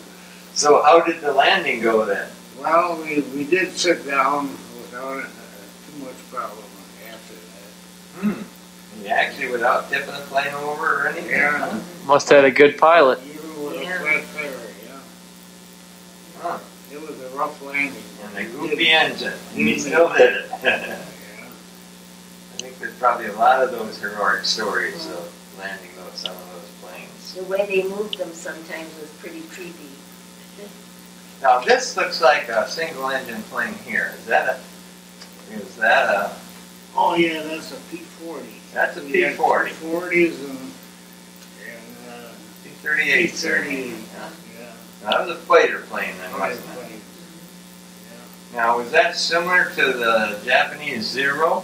So how did the landing go then? Well, we did sit down without too much problem after that. You actually without tipping the plane over or anything? Yeah. Huh? Must have had a good pilot. Even with Yeah. a flat tire, yeah. Huh. It was a rough landing. And a goofy engine. And he still did it. Yeah. I think there's probably a lot of those heroic stories of landing some of those planes. The way they moved them sometimes was pretty creepy. Now this looks like a single engine plane here. Is that a Oh yeah, that's a P-40. that's a We had P-40. P-40s and P-38. P-38. Yeah. Yeah. That was a fighter plane then, Fighter wasn't it? planes. Now was that similar to the Japanese Zero?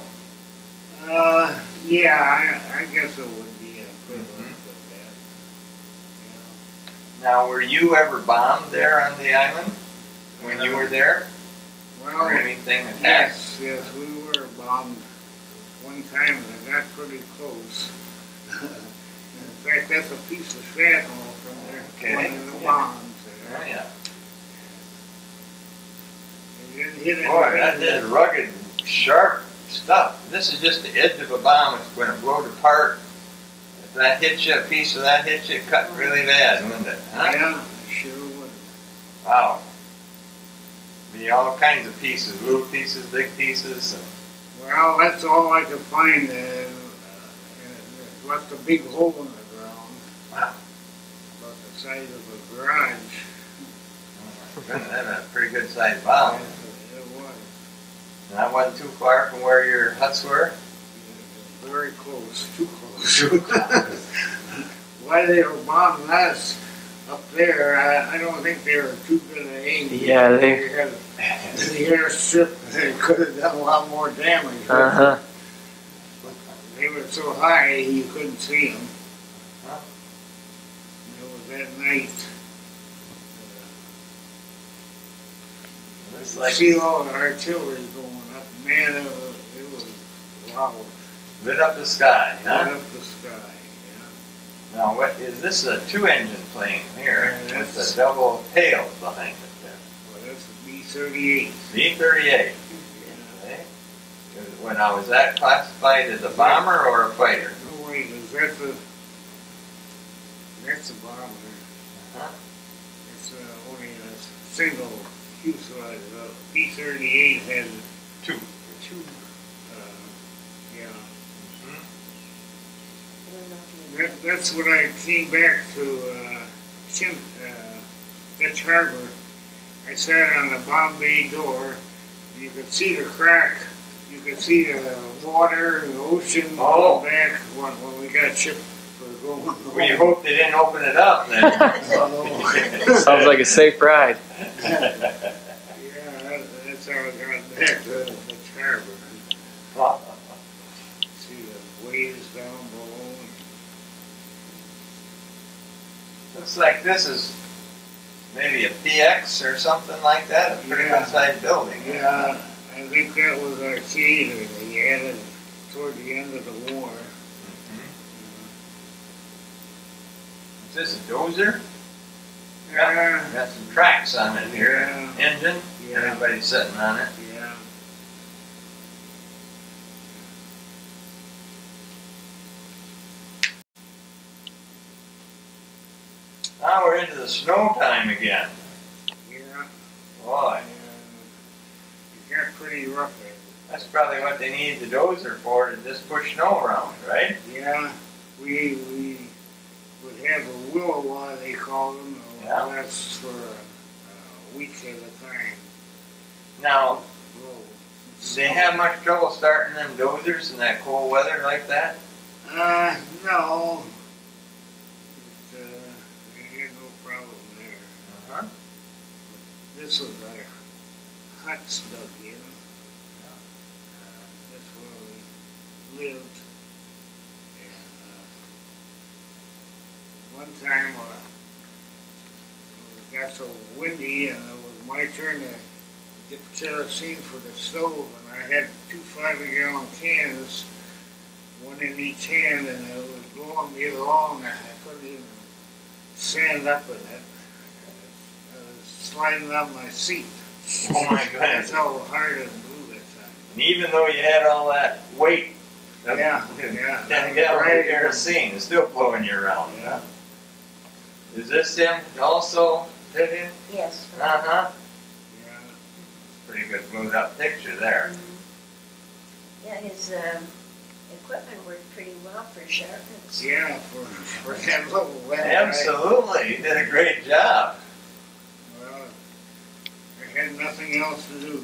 Yeah, I guess it would be equivalent of that. Now were you ever bombed there on the island when you were there? Yeah. Or Well, anything attacked? yes, we were bombed one time, and I got pretty close. In fact, that's a piece of shrapnel from there, Okay. one of the bombs Oh there. yeah. It didn't hit Boy, that anything. is rugged, sharp stuff. This is just the edge of a bomb. It's going to blow it apart. If that hits you, a piece of that hits you, it cut really bad, wouldn't it? Huh? Yeah, sure would. Wow. Be all kinds of pieces, little pieces, big pieces. Well, that's all I could find. It left a big hole in the ground, Wow. about the size of a garage. Oh my goodness, that's a pretty good sized bomb. It was. And that wasn't too far from where your huts were? Very close, too close. Why they were bombing us up there, I don't think they were too good at aiming. Yeah, they- had the airstrip. They could have done a lot more damage. They were so high you couldn't see them. Huh? It was that night. Looks like See all the artillery going up. Man, it was loud. lit up the sky, Right huh? up the sky. Now, what is this? A two-engine plane here Yeah, with that's- a double tail behind it there. Well, that's a B-38. B-38. Yeah. Okay. Was that classified as a bomber or a fighter? No, wait, is that's a bomber. Uh-huh. It's only a single fuselage. The B-38 has Two. two, yeah. That's when I came back to Dutch Harbor. I sat on the bomb bay door. You could see the crack. You could see the water and the ocean Oh. back when we got shipped for going home. We hope they didn't open it up then. Sounds like a safe ride. Yeah, that's how I got back to Dutch Harbor. See the waves down below. Looks like this is maybe a PX or something like that. A pretty Yeah. good sized building. Yeah, I think that was our theater they added toward the end of the war. Is this a dozer? Yeah, Got some tracks on it here. Yeah. Engine. Yeah. Everybody's sitting on it. yeah. Now we're into the snow time again. Yeah. Boy, It got pretty rough there. that's probably what they need the dozer for, to just push snow around, right? Yeah, we would have a willow, they call them, Yeah. that's for a week at a time. Now, Roll. do they have much trouble starting them dozers in that cold weather like that? No. They had no problem there. Uh-huh. this was our huts dug in. That's where we lived. And one time it got so windy and it was my turn to get kerosene for the stove, and I had 2 5-gallon cans, one in each hand, and it was blowing me along, and I couldn't even stand up in it. I was sliding on my seat. Oh my That's goodness. how hard it blew that time. And even though you had all that weight, Yeah. 10 gallons of kerosene is still blowing you around. Yeah. Is this him also, Vivian? Yes. Uh-huh. Yeah. Pretty good glued up picture there. Yeah, his equipment worked pretty well for sharpness. Yeah, for that little wet Absolutely. You did a great job. Well, I had nothing else to do.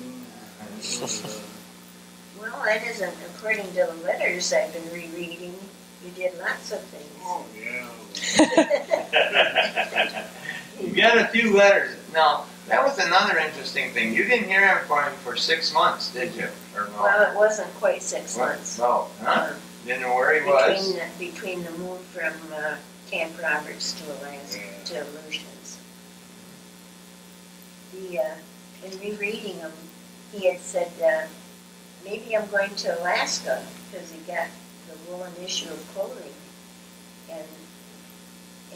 Well, that isn't, according to the letters I've been rereading, you did lots of things. Oh, yeah. You got a few letters. Now, that was another interesting thing. You didn't hear him for 6 months, did you? Or no? Well, it wasn't quite 6 months. No. Huh? Didn't know where he was? Between the move from Camp Roberts to Alaska, to Aleutians. In rereading him, he had said, maybe I'm going to Alaska, because he got the woolen issue of clothing. And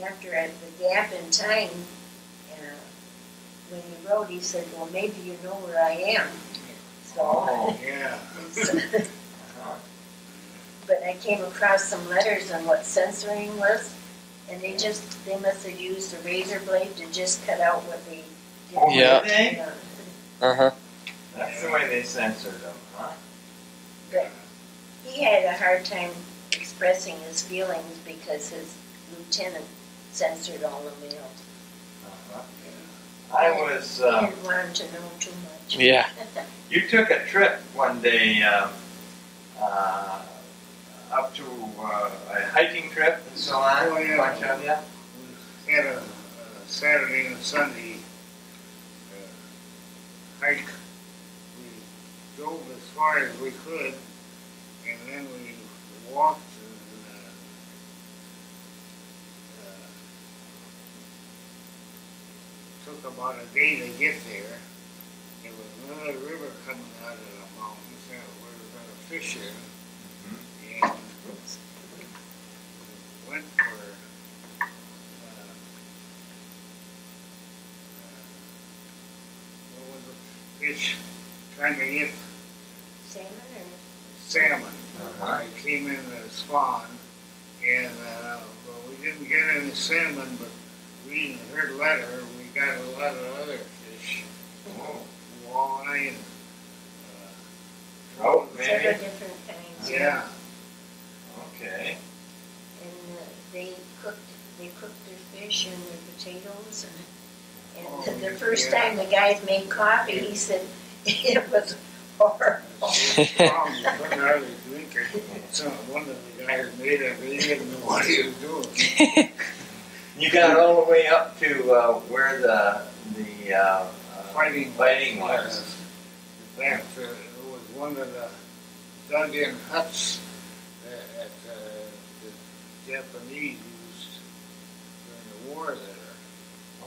after the gap in time, when he wrote, he said, well, maybe you know where I am. So, Oh, yeah. But I came across some letters on what censoring was, and they must have used a razor blade to just cut out what they didn't. Oh, Yeah. did they? Uh-huh. That's the way they censored them, huh? But he had a hard time expressing his feelings because his lieutenant censored all the mail. Uh-huh. I was... He didn't want him to know too much. Yeah. You took a trip one day up to a hiking trip and so on. Oh, yeah. A bunch of you. We had a Saturday and Sunday hike. We drove as far as we could, and then we walked and took about a day to get there. There was another river coming out of the mountains that we were going to fish in, and we went for what was the fish? Trying to get Salmon or? salmon. Uh-huh. I came in the spawn, and well, we didn't get any salmon, but reading her letter, we got a lot of other fish. Oh. Walleye and Trout, Several maybe? different kinds. yeah. Okay. And they cooked their fish and their potatoes, and Oh, the first yeah. time the guys made coffee, he said it was horrible. So one of the guys made it, but he didn't know what he was doing. You got all the way up to where the Fighting was. In fact, it was one of the dug-in huts that the Japanese used during the war there.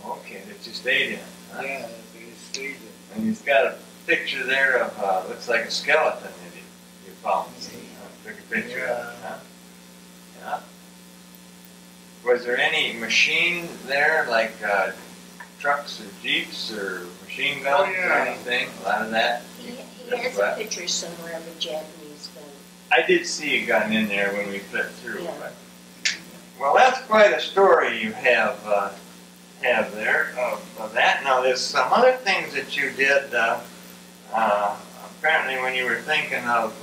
Okay, that you stayed in. Huh? Yeah, they stayed in. And he's got a picture there of, looks like a skeleton that you found. Took a picture of it, huh? Yeah. Was there any machine there, like trucks or jeeps or machine guns or anything? A lot of that? He has a picture somewhere of a Japanese gun. I did see a gun in there when we flipped through. Yeah. But, well, that's quite a story you have there of that. Now, there's some other things that you did. Apparently, when you were thinking of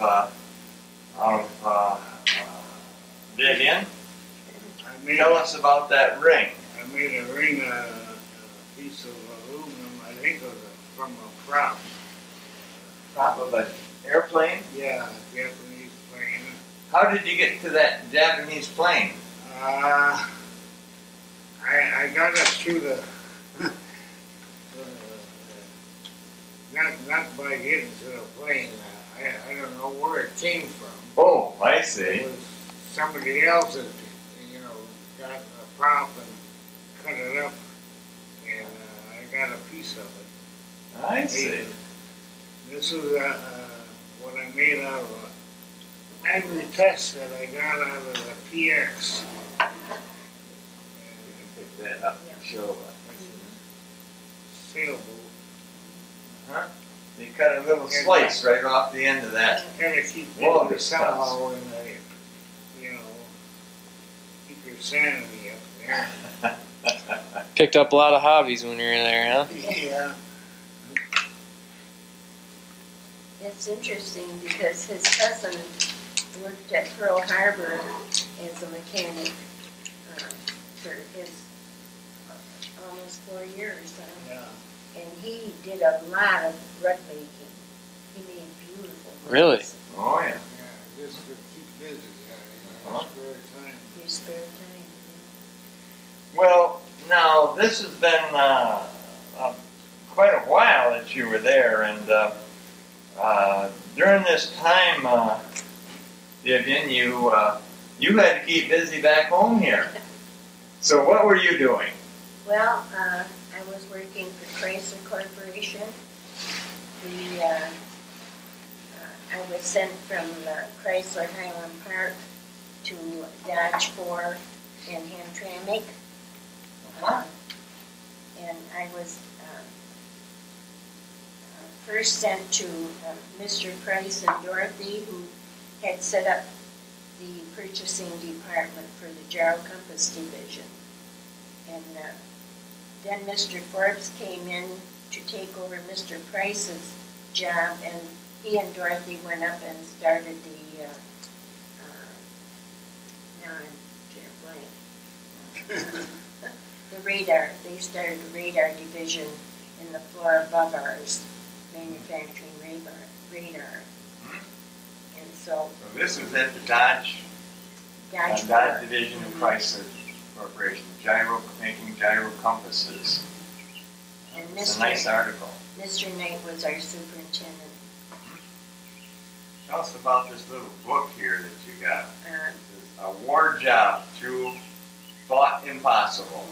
Vivian, tell us about that ring. I made a ring, a piece of aluminum, I think it was from a prop. Top of an airplane. Yeah, Japanese plane. How did you get to that Japanese plane? I got it through the not by getting to the plane. I don't know where it came from. Oh, I It see. was somebody else that, got a prop and cut it up, and I got a piece of it. I see. This is what I made out of ivory test that I got out of the PX. Pick that up and show Sailboat. Huh? You cut a little slice right off the end of that. Gotta keep Whoa, it this somehow in the, keep your sanity up there. Picked up a lot of hobbies when you were there, huh? Yeah. It's interesting because his cousin worked at Pearl Harbor as a mechanic for his almost 4 years. Yeah. And he did a lot of rug making. He made beautiful rugs. Really? Oh, yeah. Yeah, just to keep busy, Huh? spare time. Your spare time. Well, now, this has been quite a while that you were there, and during this time, Vivian, you had to keep busy back home here. So what were you doing? Well, I was working for Chrysler Corporation. I was sent from Chrysler Highland Park to Dodge 4 and Hamtramck. And I was first sent to Mr. Price and Dorothy, who had set up the purchasing department for the Gyro Compass division. And then Mr. Forbes came in to take over Mr. Price's job, and he and Dorothy went up and started the, now I'm blank. The radar. They started the radar division in the floor above ours, manufacturing radar. And so So this was at the Dodge Dodge Division of Chrysler Corporation, making gyro compasses. And It's a nice article. Mr. Knight was our superintendent. Tell us about this little book here that you got. Uh, A war job through thought impossible.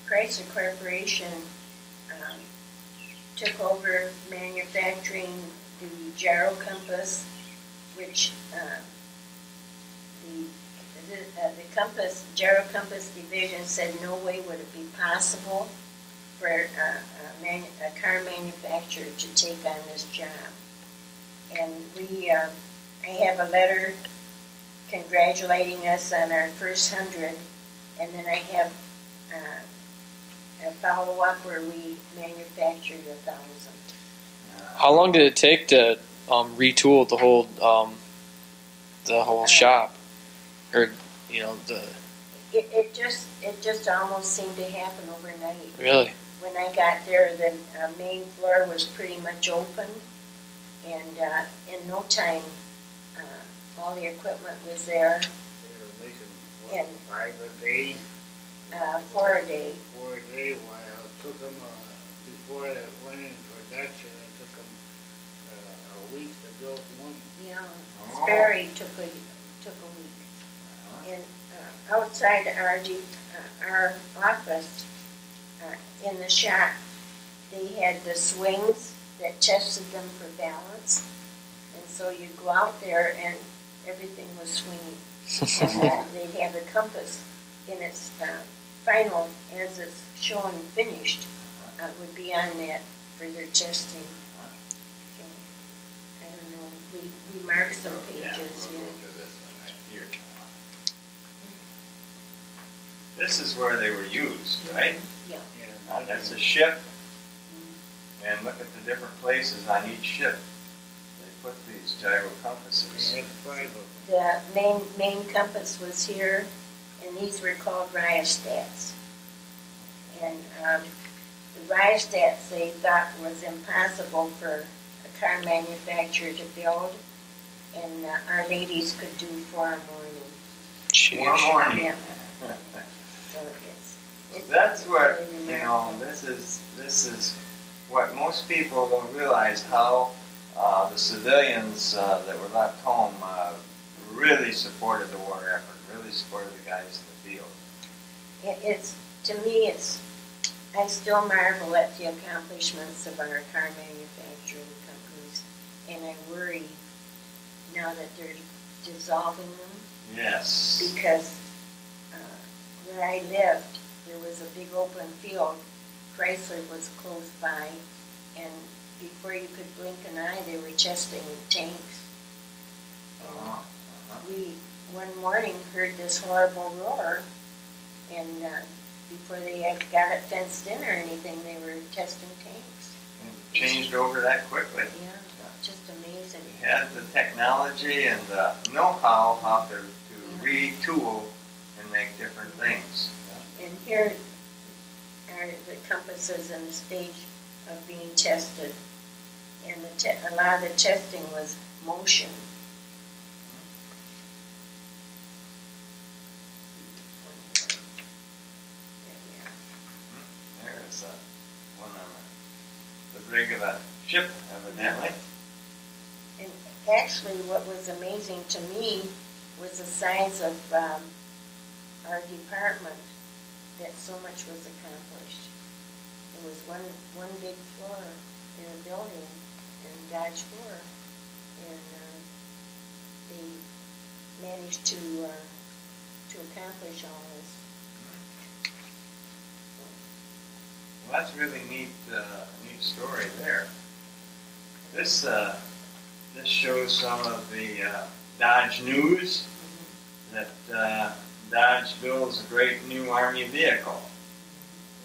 Chrysler Corporation took over manufacturing the gyro compass, which the gyro compass division said no way would it be possible for a car manufacturer to take on this job. And I have a letter congratulating us on our first 100, and then I have a follow-up where we manufactured 1,000. How long did it take to retool the whole shop, or It just almost seemed to happen overnight. Really? When I got there, the main floor was pretty much open, and in no time, all the equipment was there. They were making, And 5 a day? 4 a day. 4 a day, while it took them, before they went in production, it took them a week to build one. Yeah, Sperry took a week. And outside our office, in the shop, they had the swings that tested them for balance. And so you'd go out there and everything was swinging. And they'd have the compass in its final, as it's shown finished, would be on that for their testing. So, I don't know, we marked some pages here. This is where they were used, right? Yeah. That's a ship, and look at the different places on each ship. They put these gyro compasses. They had 5 of them. The main compass was here, and these were called rheostats. And the rheostats they thought was impossible for a car manufacturer to build, and our ladies could do for a morning. One morning. Yeah. So it's That's what really this is what most people don't realize, how the civilians that were left home really supported the war effort, really supported the guys in the field. It's, to me, I still marvel at the accomplishments of our car manufacturing companies, and I worry now that they're dissolving them. Yes. Because where I lived, there was a big open field. Chrysler was close by, and before you could blink an eye, they were testing tanks. We, one morning, heard this horrible roar, and before they had got it fenced in or anything, they were testing tanks. It changed over that quickly. Yeah, just amazing. We had the technology and the know-how how to retool and make different things. And here are the compasses in the stage of being tested. And a lot of the testing was motion. There's one on the brig of a ship, evidently. And actually what was amazing to me was the size of our department, that so much was accomplished. It was one big floor in a building in Dodge 4, and they managed to accomplish all this. Well, that's a really neat story there. This shows some of the Dodge news that Dodge builds a great new Army vehicle.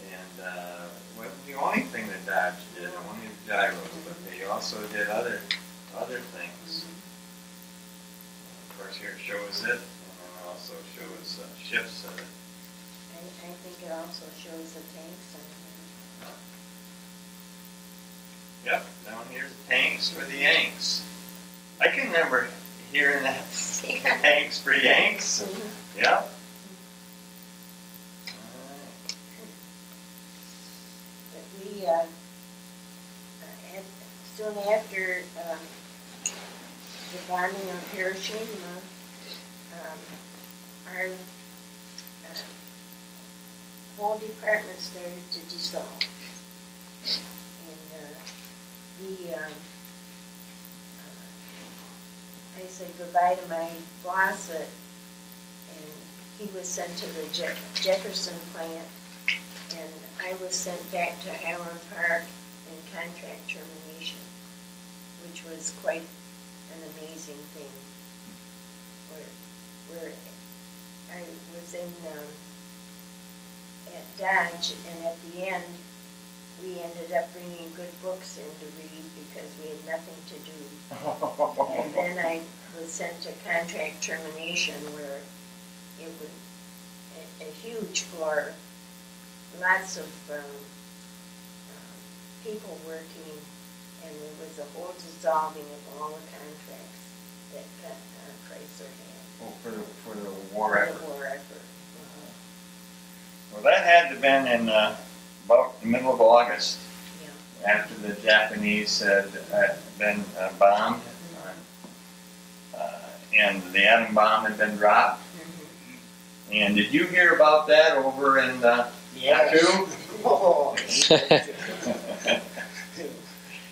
And it wasn't the only thing that Dodge did, only the gyros, but they also did other things. Of course, here it shows it, and then it also shows ships of it. I think it also shows the tanks. Yep, down here's the tanks for the Yanks. I can remember hearing that. Tanks for Yanks. Yep. But we, soon after the bombing of Hiroshima, our whole department started to dissolve. I said goodbye to my boss, and he was sent to the Jefferson plant, and I was sent back to Highland Park in contract termination, which was quite an amazing thing. Where I was in at Dodge, and at the end, we ended up bringing good books in to read because we had nothing to do. And then I was sent to contract termination, where it was a huge floor, lots of people working, and there was a whole dissolving of all the contracts that Chrysler had. Oh, for the war effort. For the war effort. Well, that had to have been in about the middle of August, after the Japanese had been bombed, and the atom bomb had been dropped. And did you hear about that over in Tattoo? Oh.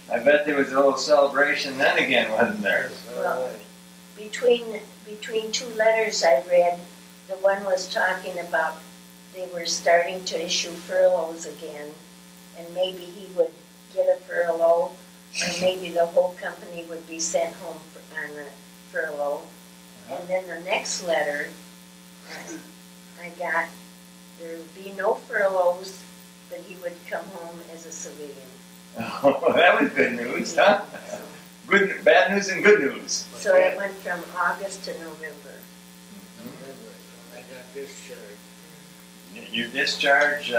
I bet there was a little celebration then again, wasn't there? Well, between two letters I read, the one was talking about they were starting to issue furloughs again, and maybe he would get a furlough, or maybe the whole company would be sent home on a furlough. And then the next letter I got, there would be no furloughs, but he would come home as a civilian. Oh, that was good news, huh? Good, bad news and good news. So it went from August to November. I got discharged. Your discharge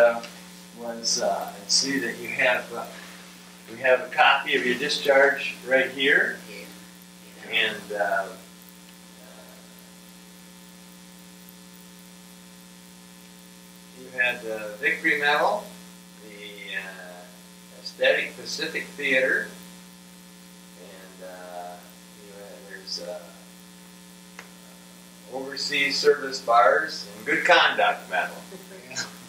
was, I see that you have, we have a copy of your discharge right here. And you had the Victory Medal, the Pacific Theater, and there's overseas service bars and good conduct medal.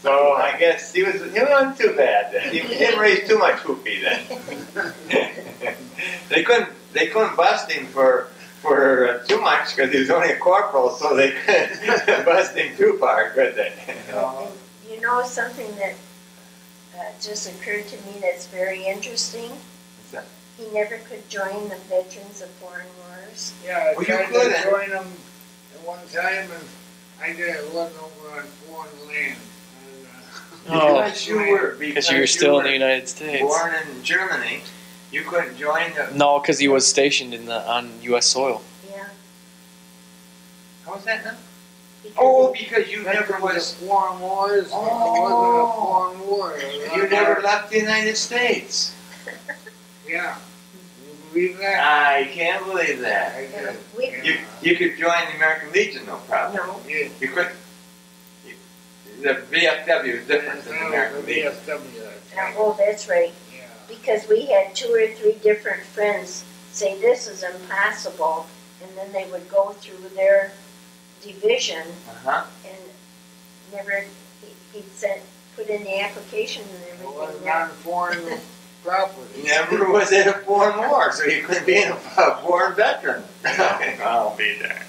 So I guess he wasn't too bad then. He didn't raise too much hoopy then. They couldn't bust him for too much because he was only a corporal, so they couldn't bust him too far, could they? And you know something that just occurred to me that's very interesting? What's that? He never could join the Veterans of Foreign Wars. Yeah, I Well, you tried couldn't. to join them at one time, and I wasn't over on foreign land. Oh, Because you were because you were still in the United States. born in Germany, you couldn't join the. No, because he was stationed on U.S. soil. Yeah. How was that now? Because Oh, because you never Veterans was. of foreign wars. Oh. It wasn't a foreign war. You never left the United States. Yeah. You believe that? I can't believe that. I did. we- You could join the American Legion, no problem. No, Yeah. You could. The VFW is different than the American Legion. oh, that's right. Yeah. Because we had 2 or 3 different friends say this is impossible, and then they would go through their division Uh-huh. and never, he'd put in the application and It everything. was there. not foreign property. Never was in a foreign war, so you couldn't be a foreign veteran. I'll be there.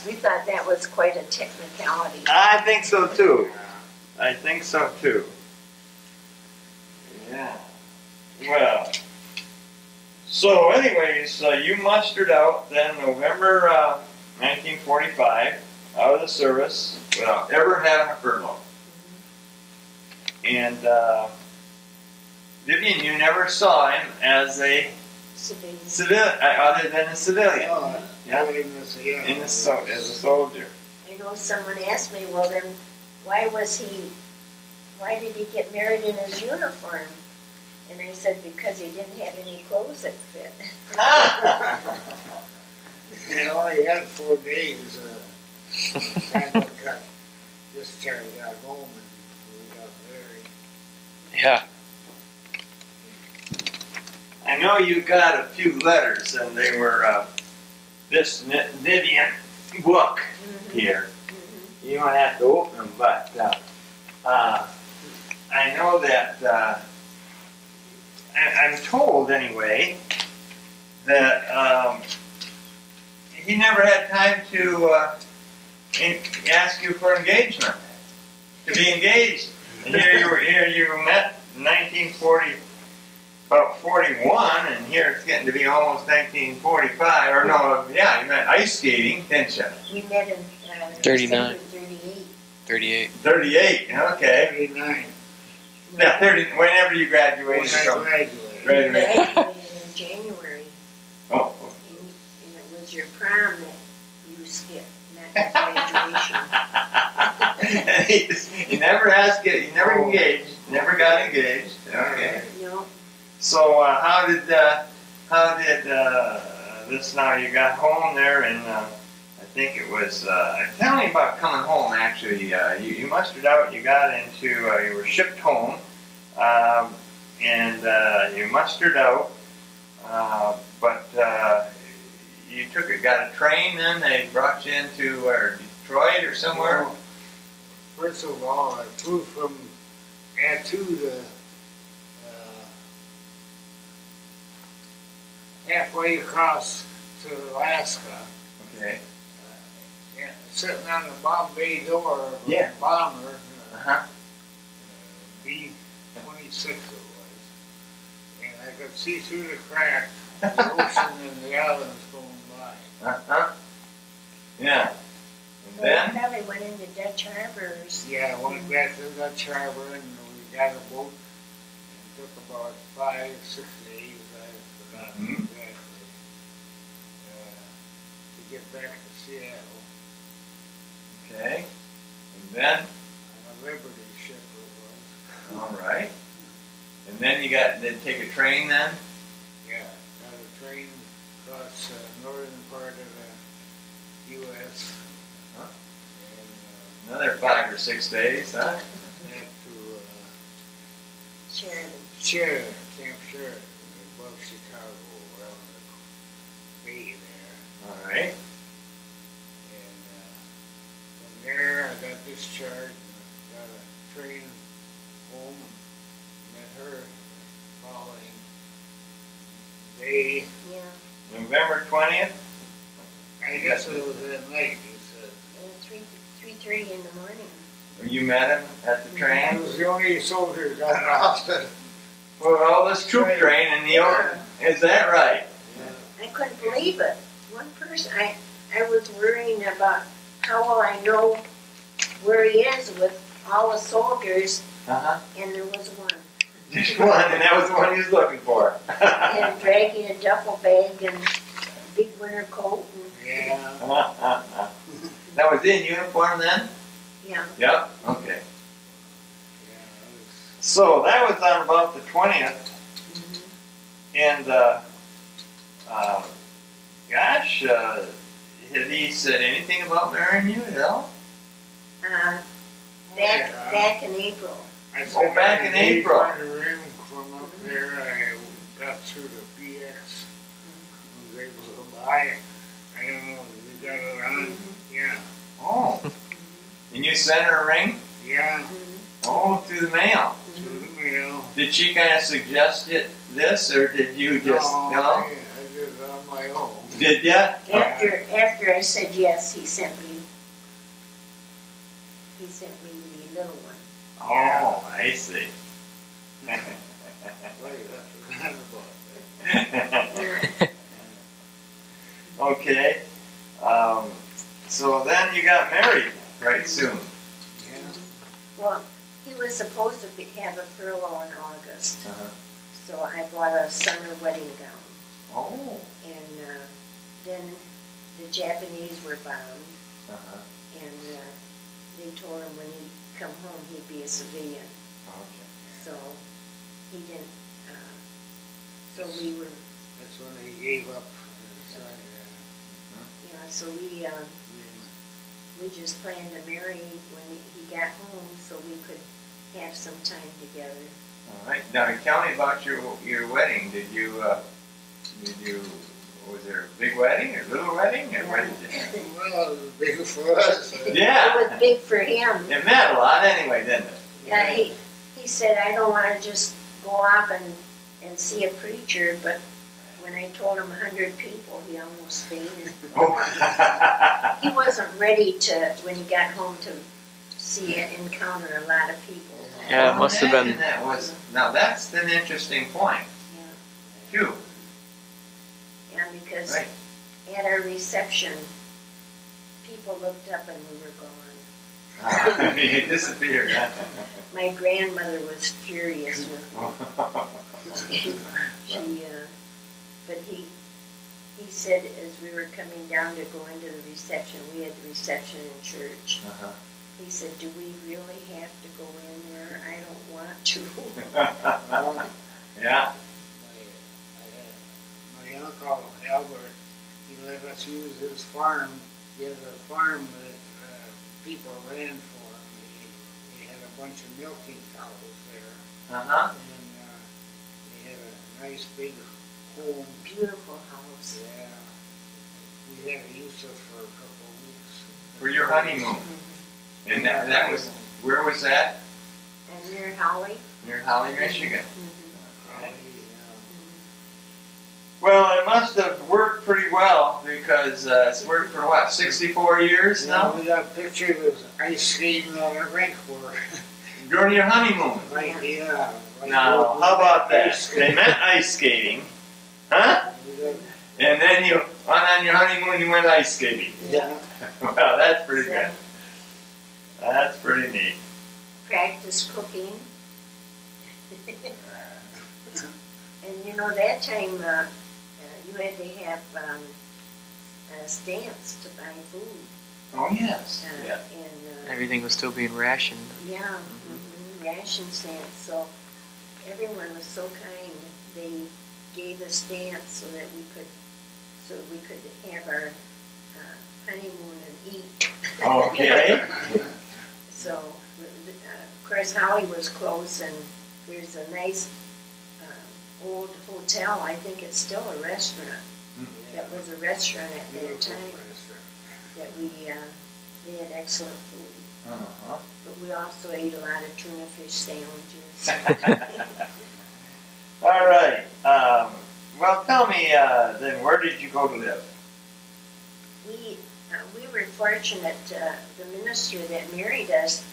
We thought that was quite a technicality. I think so too. I think so too. Yeah. Well. So, anyways, you mustered out then November 1945 out of the service without ever having a furlough. And Vivian, you never saw him as a Civilian. civilian, other than a civilian. Oh, Yeah. as a As a soldier. I know someone asked me, well then, why did he get married in his uniform? And I said, because he didn't have any clothes that fit. You know, he had 4 days. Time to cut discharge out home and we got married. Yeah. I know you got a few letters, and they were this Vivian book here. You don't have to open them, but I know that I'm told anyway that he never had time to ask you for engagement, to be engaged. And here you met in 1940. About 41, and here it's getting to be almost 1945, or no, yeah, you met ice skating, didn't you? We met in 39. December 38. 38. 38, okay. 39. Yeah, 30, whenever you When graduated I from. graduated. We Graduated. graduated in January, Oh. and it was your prom that you skipped, not your graduation. He never asked you, he never engaged, never got engaged, okay. You know, So how did this now, you got home there, and I think it was, tell me about coming home actually. You mustered out, you got into, you were shipped home, and you mustered out, but you got a train then, they brought you into Detroit or somewhere? Well, first of all, I flew from Attu to halfway across to Alaska. Okay. Yeah, sitting on the Bombay door of Yeah. a bomber, Uh-huh. B-26 it was. And I could see through the crack the ocean and the islands going by. Uh-huh. Yeah. And we then? probably went into Dutch harbors. Yeah, I went back to Dutch Harbor and we got a boat. It took about 5-6 days, I forgot Mhm. exactly, to get back to Seattle Okay. And then? on a Liberty ship it was. All right. And then you then take a train then? Yeah, got a train across the northern part of the U.S. Huh? And Another 5 or 6 days, huh? back to Sheridan. Sheridan, Camp Sheridan, above Chicago, around the bay there. All right. And from there, I got discharged and got a train home and met her the following day. Yeah. November 20th. I guess it was that night, you said. 3:30 in the morning. You met him at the I train. was the only soldier that got in the hospital. Well, this troop train in the open. Is that right? I couldn't believe it. One person, I was worrying about how will I know where he is with all the soldiers, Uh-huh. and there was one. Just one, and that was the one he was looking for. And dragging a duffel bag and a big winter coat. And, Yeah. That was in uniform then? yeah. Yep. Okay. Yeah, it was, So that was on about the 20th, and gosh, had he said anything about marrying you at all? Back in April. I Oh, back in April. On the rim from up there, I got through the BX. I was able to buy. I don't know if we got it on. Yeah. Oh. And you sent her a ring? Yeah. Oh, through the mail. Through the mail. Did she kind of suggest this, or did you just, No, I did it on my own. Did ya? After I said yes, he sent me the little one. Oh, I see. Wait, I forgot about that. Okay. So then you got married right soon. Yeah. Well, he was supposed to have a furlough in August, Uh-huh. so I bought a summer wedding gown. Oh. And then the Japanese were bound, Uh-huh. and they told him when he'd come home he'd be a civilian. Okay. So he didn't. So we were, That's when they gave up. so we just planned to marry when he got home, so we could have some time together. All right. Now tell me about your wedding. Did you was there a big wedding or little wedding, or what did you? Well, it was big for us. Yeah. It was big for him. It meant a lot anyway, didn't it? He said, I don't want to just go off and see a preacher, but when I told him 100 people, he almost fainted. Oh. He wasn't ready to, when he got home, to encounter a lot of people. Yeah, it must have been. That was, now that's an interesting point. Yeah, Too. yeah, because Right. at our reception, people looked up and we were gone. He disappeared. My grandmother was furious with me. But he said as we were coming down to go into the reception, we had the reception in church. Uh-huh. He said, do we really have to go in there? I don't want to. Yeah. My uncle Albert, he let us use his farm. He has a farm that people ran for him. They had a bunch of milking cows there, Uh-huh. and they had a nice big home. Beautiful house. Yeah, we had to use it for a couple of weeks. For your honeymoon. And that was, where was that? And near Holly. Near Holly, Michigan. Probably, Well, it must have worked pretty well because it's worked for what, 64 years now now? we got pictures of ice skating on a rink for During your honeymoon. like Now, how about that? They meant ice skating, huh? And then you, on your honeymoon, you went ice skating. Yeah. Well, that's pretty good. That's pretty neat. Practice cooking. And you know, that time you had to have stamps to buy food. Oh, yes. Yeah. And Everything was still being rationed. yeah, ration stamps. So everyone was so kind. They gave us stamps so that we could have our honeymoon and eat. Okay. So of course Holly was close, and there's a nice old hotel. I think it's still a restaurant. That was a restaurant at that time. That they had excellent food. But we also ate a lot of tuna fish sandwiches. All right. Well, tell me then, where did you go to live? We were fortunate. The minister that married us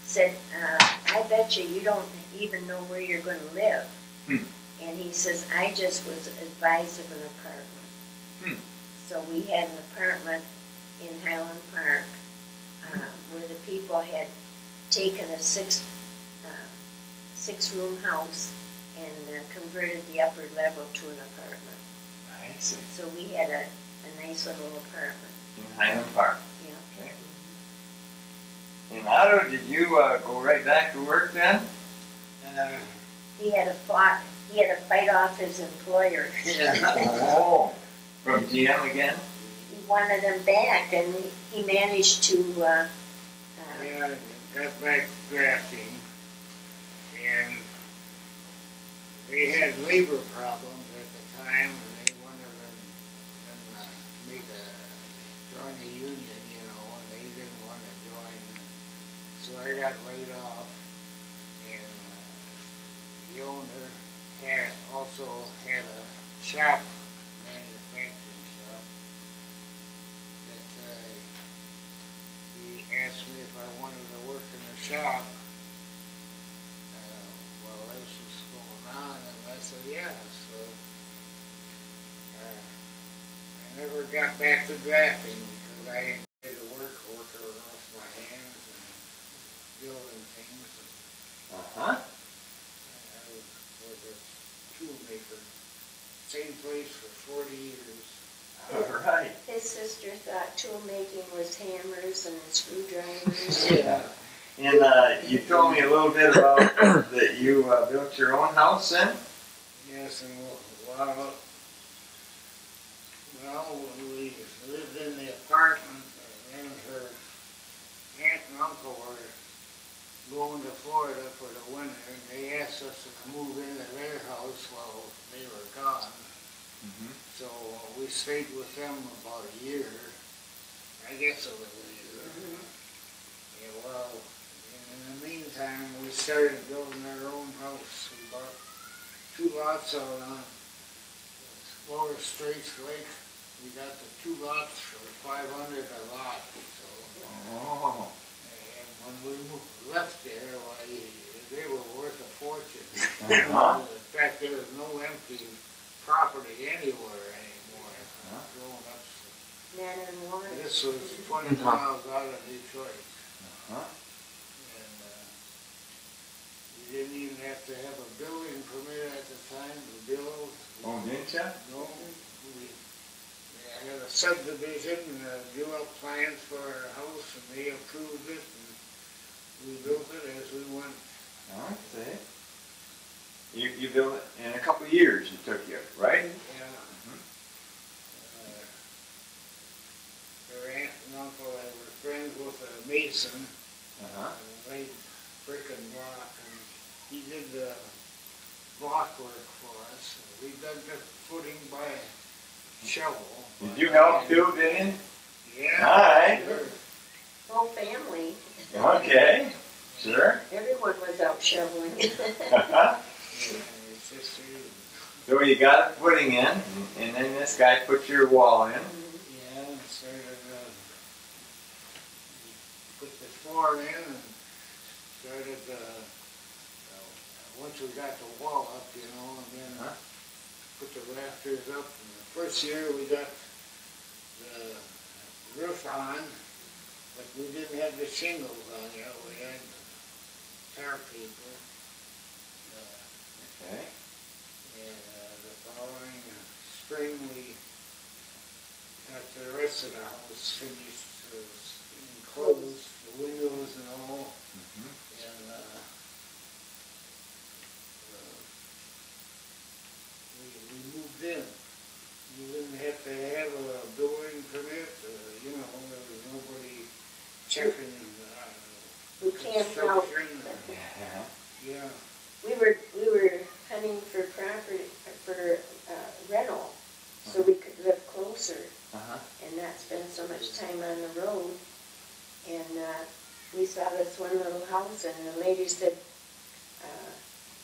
said, "I bet you don't even know where you're going to live." And he says, "I just was advised of an apartment." So we had an apartment in Highland Park where the people had taken a six-room house and converted the upper level to an apartment. I see. So we had a nice little apartment. In Highland Park. Yeah. Okay. And Otto, did you go right back to work then? He had to fight off his employer. Oh, from GM again? He wanted him back, and he managed to. Yeah, got back drafting, and they had labor problems at the time, and they wanted them join the union, you know, and they didn't want to join. So I got laid off, and the owner also had a shop, manufacturing shop, that he asked me if I wanted to work in the shop while this was going on, and I said yeah. So I never got back to drafting because I did the working off my hands and building things. I was a toolmaker, same place for 40 years. All right. His sister thought tool making was hammers and screwdrivers. Yeah. And you told me a little bit about that you built your own house then? Yes, and we lived in the apartment, and her aunt and uncle were going to Florida for the winter, and they asked us to move into their house while they were gone. So we stayed with them about a year, I guess a little year. Yeah, well, in the meantime, we started building our own house. We bought 2 lots out on Lower Straits Lake. We got the 2 lots for $500 a lot. So, and when we left there, they were worth a fortune. In fact, there was no empty property anywhere anymore. Growing up. Man and woman. This was 20 miles out of Detroit. And we didn't even have to have a building permit at the time to build. Oh, didn't you? No. We had a subdivision and drew up plans for our house, and they approved it, and we built it as we went. I see. You built it in a couple of years it took you, right? Yeah. Her aunt and uncle were friends with a mason, laid brick and block, and he did the block work for us. We dug the footing by shovel. Did you help too, didn't you? Yeah. All right. Sure. Whole family. Okay. Sure. Everyone was out shoveling. So you got a footing in, and then this guy put your wall in. Yeah, and started, put the floor in, and started, once we got the wall up, you know, and then put the rafters up. And the first year we got the roof on, but we didn't have the shingles on yet. We had tar paper. Okay. And the following spring we got the rest of the house finished, enclosed, the windows and all. And we moved in. You didn't have to have a building permit, you know, there was nobody checking We camped out. construction. Yeah. We we were hunting for property, for rental, so we could live closer and not spend so much time on the road. And we saw this one little house, and the lady said,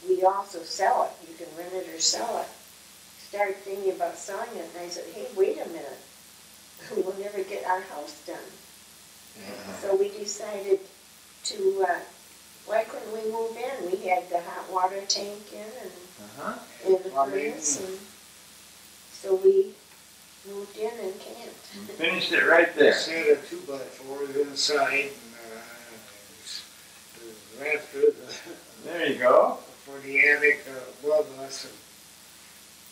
we also sell it. You can rent it or sell it. Started thinking about selling it, and I said, hey, wait a minute. We'll never get our house done. So we decided to, why couldn't we move in? We had the hot water tank in and the furnace, and so we moved in and camped. Finished it right there. Set a 2x4 inside, and rafter There you go. for the attic above us, and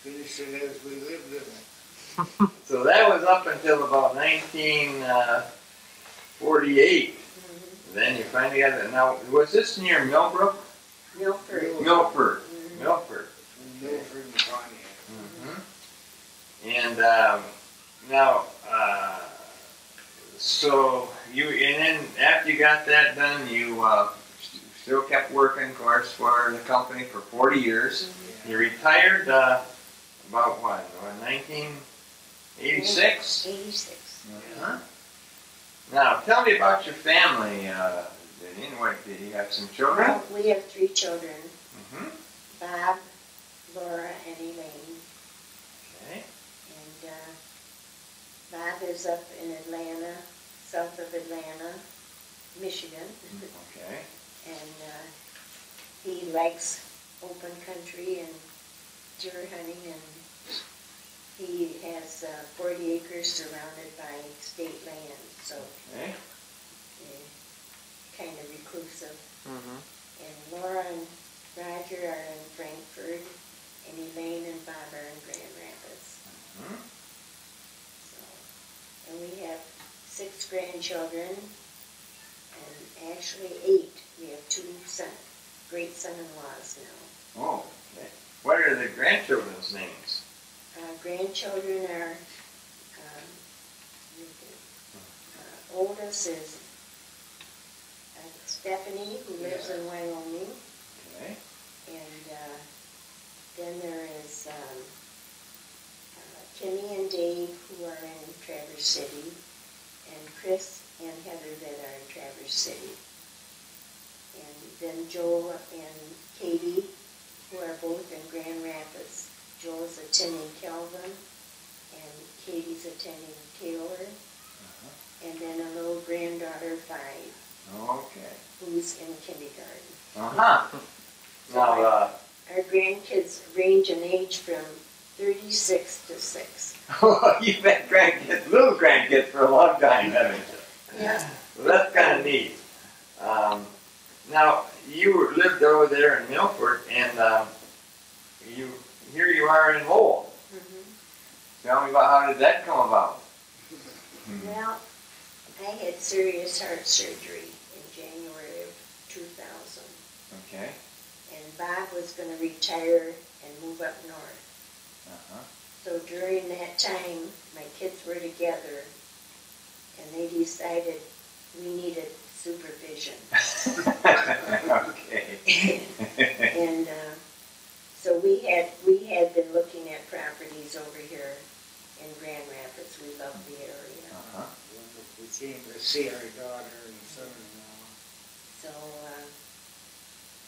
finished it as we lived in it. So that was up until about 1948. Then you finally got it. Now, was this near Millbrook? Milford. Milford. Milford. Milford and Pontiac. And now, so and then after you got that done, you still kept working, of course, for the company for 40 years. You retired about what, 1986? 86. Now, tell me about your family. Did you have some children? Well, we have 3 children, Bob, Laura, and Elaine. Okay. And Bob is up in Atlanta, south of Atlanta, Michigan. Okay. And he likes open country and deer hunting, and he has 40 acres surrounded by state land, so kind of reclusive. And Laura and Roger are in Frankfurt, and Elaine and Bob are in Grand Rapids. So, and we have 6 grandchildren, and actually 8. We have 2 great son-in-laws now. Oh, okay. What are the grandchildren's names? Grandchildren are, oldest is Stephanie, who lives in Wyoming. Okay. And then there is Timmy and Dave, who are in Traverse City, and Chris and Heather that are in Traverse City. And then Joel and Katie, who are both in Grand Rapids. Joel's attending Calvin, and Katie's attending Taylor. And then a little granddaughter, 5. Okay. Who's in kindergarten. Now, our grandkids range in age from 36 to 6. You've had grandkids, little grandkids for a long time, haven't you? Yeah. Well, that's kind of neat. Now, you lived over there in Milford, and here you are in Lowell. Tell me about how did that come about? Well, I had serious heart surgery in January of 2000. Okay. And Bob was going to retire and move up north. So during that time, my kids were together, and they decided we needed supervision. Okay. And so we had been looking at properties over here in Grand Rapids. We love the area. We came to see our daughter and son-in-law. So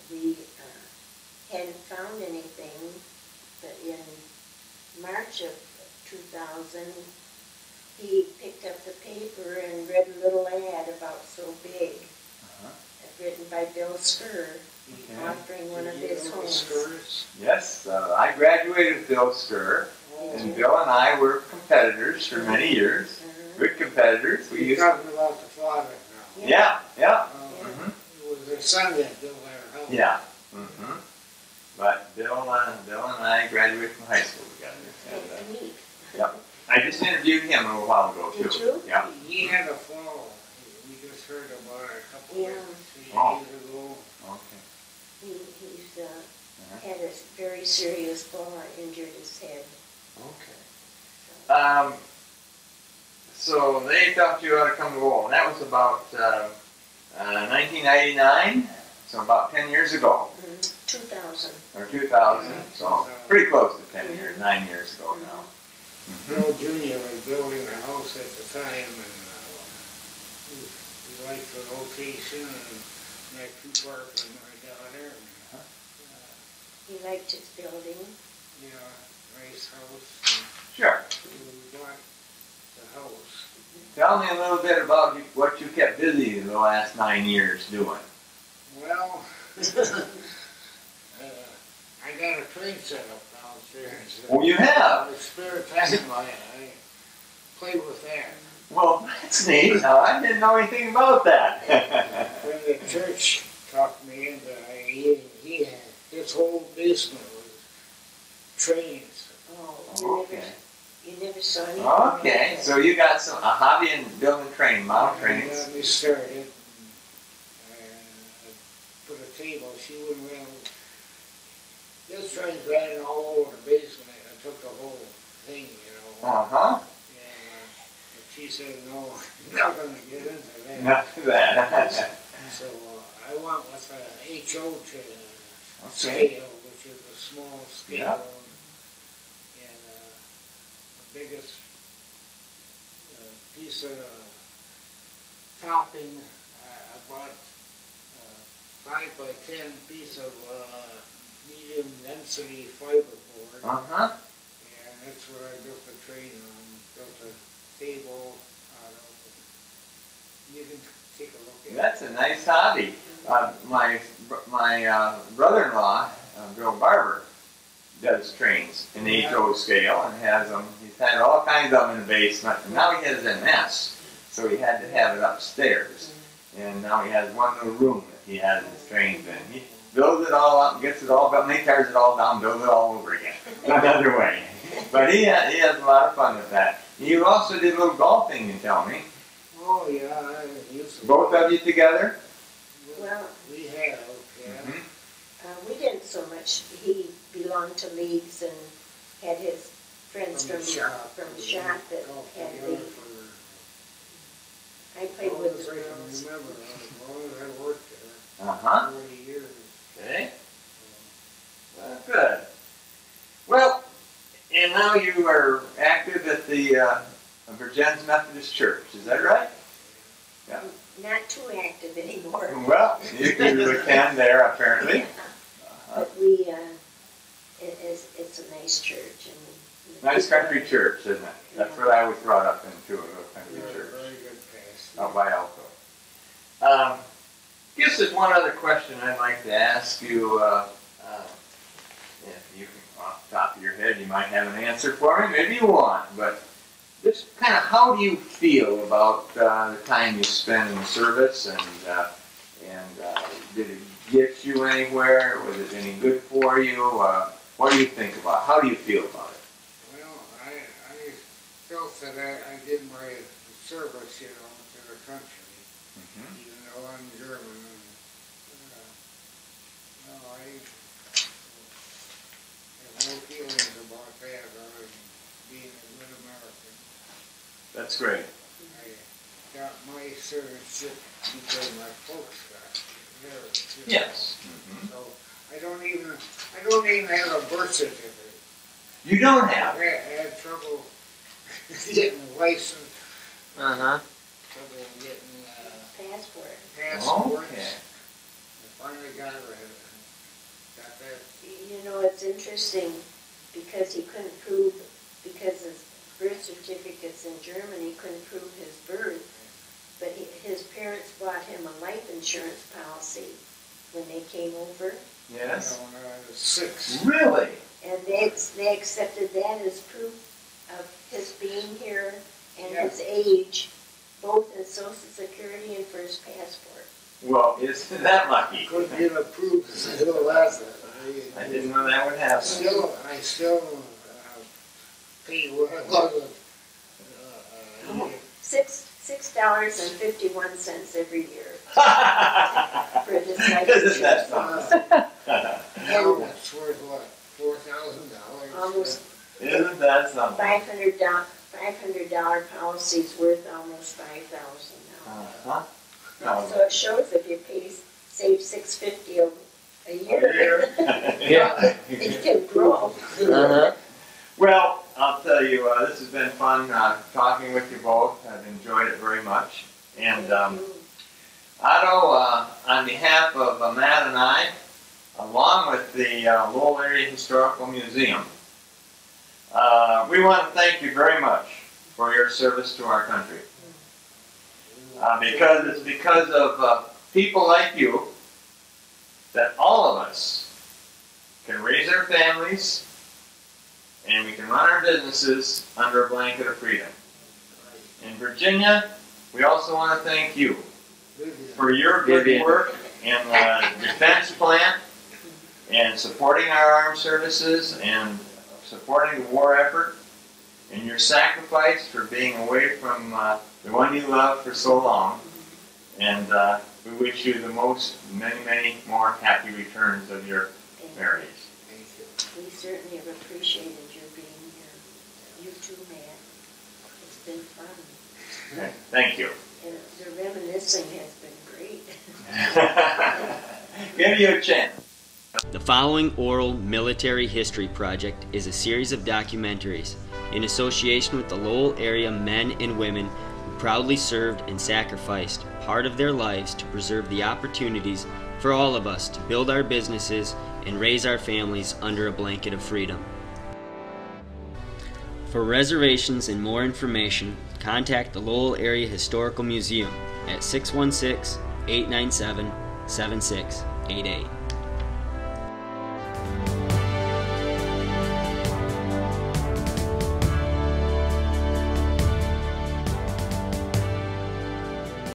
we hadn't found anything, but in March of 2000, he picked up the paper and read a little ad about So Big, written by Bill Skur, offering one of his homes. Yes, I graduated with Bill Skur, and Bill and I were competitors for many years. Good competitors. You're talking about the father now. Yeah. It was their son that built our house. Yeah. But Bill and I graduated from high school together. That's neat. Yep. I just interviewed him a little while ago too. Did you? Yeah. He had a fall. We just heard about it a couple of days ago. Okay. He's had a very serious fall, injured his head. Okay. So they thought you ought to come to Lowell, and that was about 1999, so about 10 years ago. 2000. Or 2000, so pretty close to 10 years, 9 years ago now. Bill Jr. was building a house at the time, and he liked the location, and not too far from my daughter. And, He liked his building. nice house. Sure. We bought the house. Tell me a little bit about what you kept busy in the last 9 years doing. Well, I got a train set up downstairs. Oh, you have? My spare time, I play with that. Well, that's neat. Now, I didn't know anything about that. When the church talked me into it, he had his whole basement was trains. Oh, you never saw anything. Okay, so you got a hobby in building model trains. Got me started. I put a table. She wouldn't run. This train ran all over the basement. I took the whole thing, Uh-huh. And she said, no, you're not going to get into that. Not too bad. So I went with a HO Okay. scale, which is a small scale. Yeah. And the biggest piece of topping, I bought 5 by 10 piece of medium density fiberboard. Uh-huh. And that's what I built the train on. Built a table out of. You can take a look at it. That's a nice hobby. My brother-in-law, Bill Barber, does trains in the HO scale and has them. He's had all kinds of them in the basement, and now he has a nest, so he had to have it upstairs. And now he has one little room that he has his trains in. He builds it all up, gets it all built, and he tears it all down, builds it all over again. Another way. But he has a lot of fun with that. You also did a little golfing, you tell me. Oh yeah, I used to. Both of you together? Well, we have, yeah. Mm-hmm. We didn't so much. He belonged to leagues and had his friends from the shop that had leagues. I played with the girls. I can remember, as long as I worked there, Uh-huh. 40 years. Okay. Good. Well, and now you are active at the Virgins Methodist Church, is that right? Yeah. Not too active anymore. Well, you attend there apparently. But we, it's a nice church. And Nice country church, isn't it? That's what I was brought up into, a little country church Very good pass. out by Elko. Guess there's one other question I'd like to ask you. If you can, off the top of your head, you might have an answer for me. Maybe you won't, but just kind of how do you feel about the time you spent in the service, and did it get you anywhere? Was it any good for you? What do you think about it? How do you feel about it? Well, I felt that I did my service, to the country, even though I'm German. I have no feelings about that, or being a good American. That's great. I got my citizenship because my folks got theirs. Yes. So I don't even have a birth certificate. You don't have I had trouble getting licensed, Uh-huh. trouble getting passport. passports. Okay. I finally got that. It's interesting because he couldn't prove, because his birth certificate's in Germany, he couldn't prove his birth. But his parents bought him a life insurance policy when they came over. Yes. When I was 6. Really? And they accepted that as proof of his being here and his age, both in Social Security and for his passport. Well, isn't that lucky? Couldn't get approved until after. I didn't know that would happen. I still pay what I love. $6.51 every year for this life Isn't that insurance. something? Now that's worth what? $4,000. Almost Isn't that something? $500 policy's worth almost $5,000 now. Uh-huh. So it shows if you save $650 A year. Yeah. It can grow. Well, I'll tell you, this has been fun talking with you both. I've enjoyed it very much. And Otto, on behalf of Matt and I, along with the Lowell Area Historical Museum, we want to thank you very much for your service to our country. Because it's because of people like you that all of us can raise our families and we can run our businesses under a blanket of freedom. In Virginia, we also want to thank you for your good work in the defense plant and supporting our armed services and supporting the war effort and your sacrifice for being away from the one you loved for so long. And we wish you the many more happy returns of your marriage. We certainly have appreciated your being here. You too, Matt. It's been fun. Okay, thank you. And the reminiscing has been great. Give you a chance. The following oral military history project is a series of documentaries in association with the Lowell area men and women who proudly served and sacrificed part of their lives to preserve the opportunities for all of us to build our businesses and raise our families under a blanket of freedom. For reservations and more information, contact the Lowell Area Historical Museum at 616-897-7688.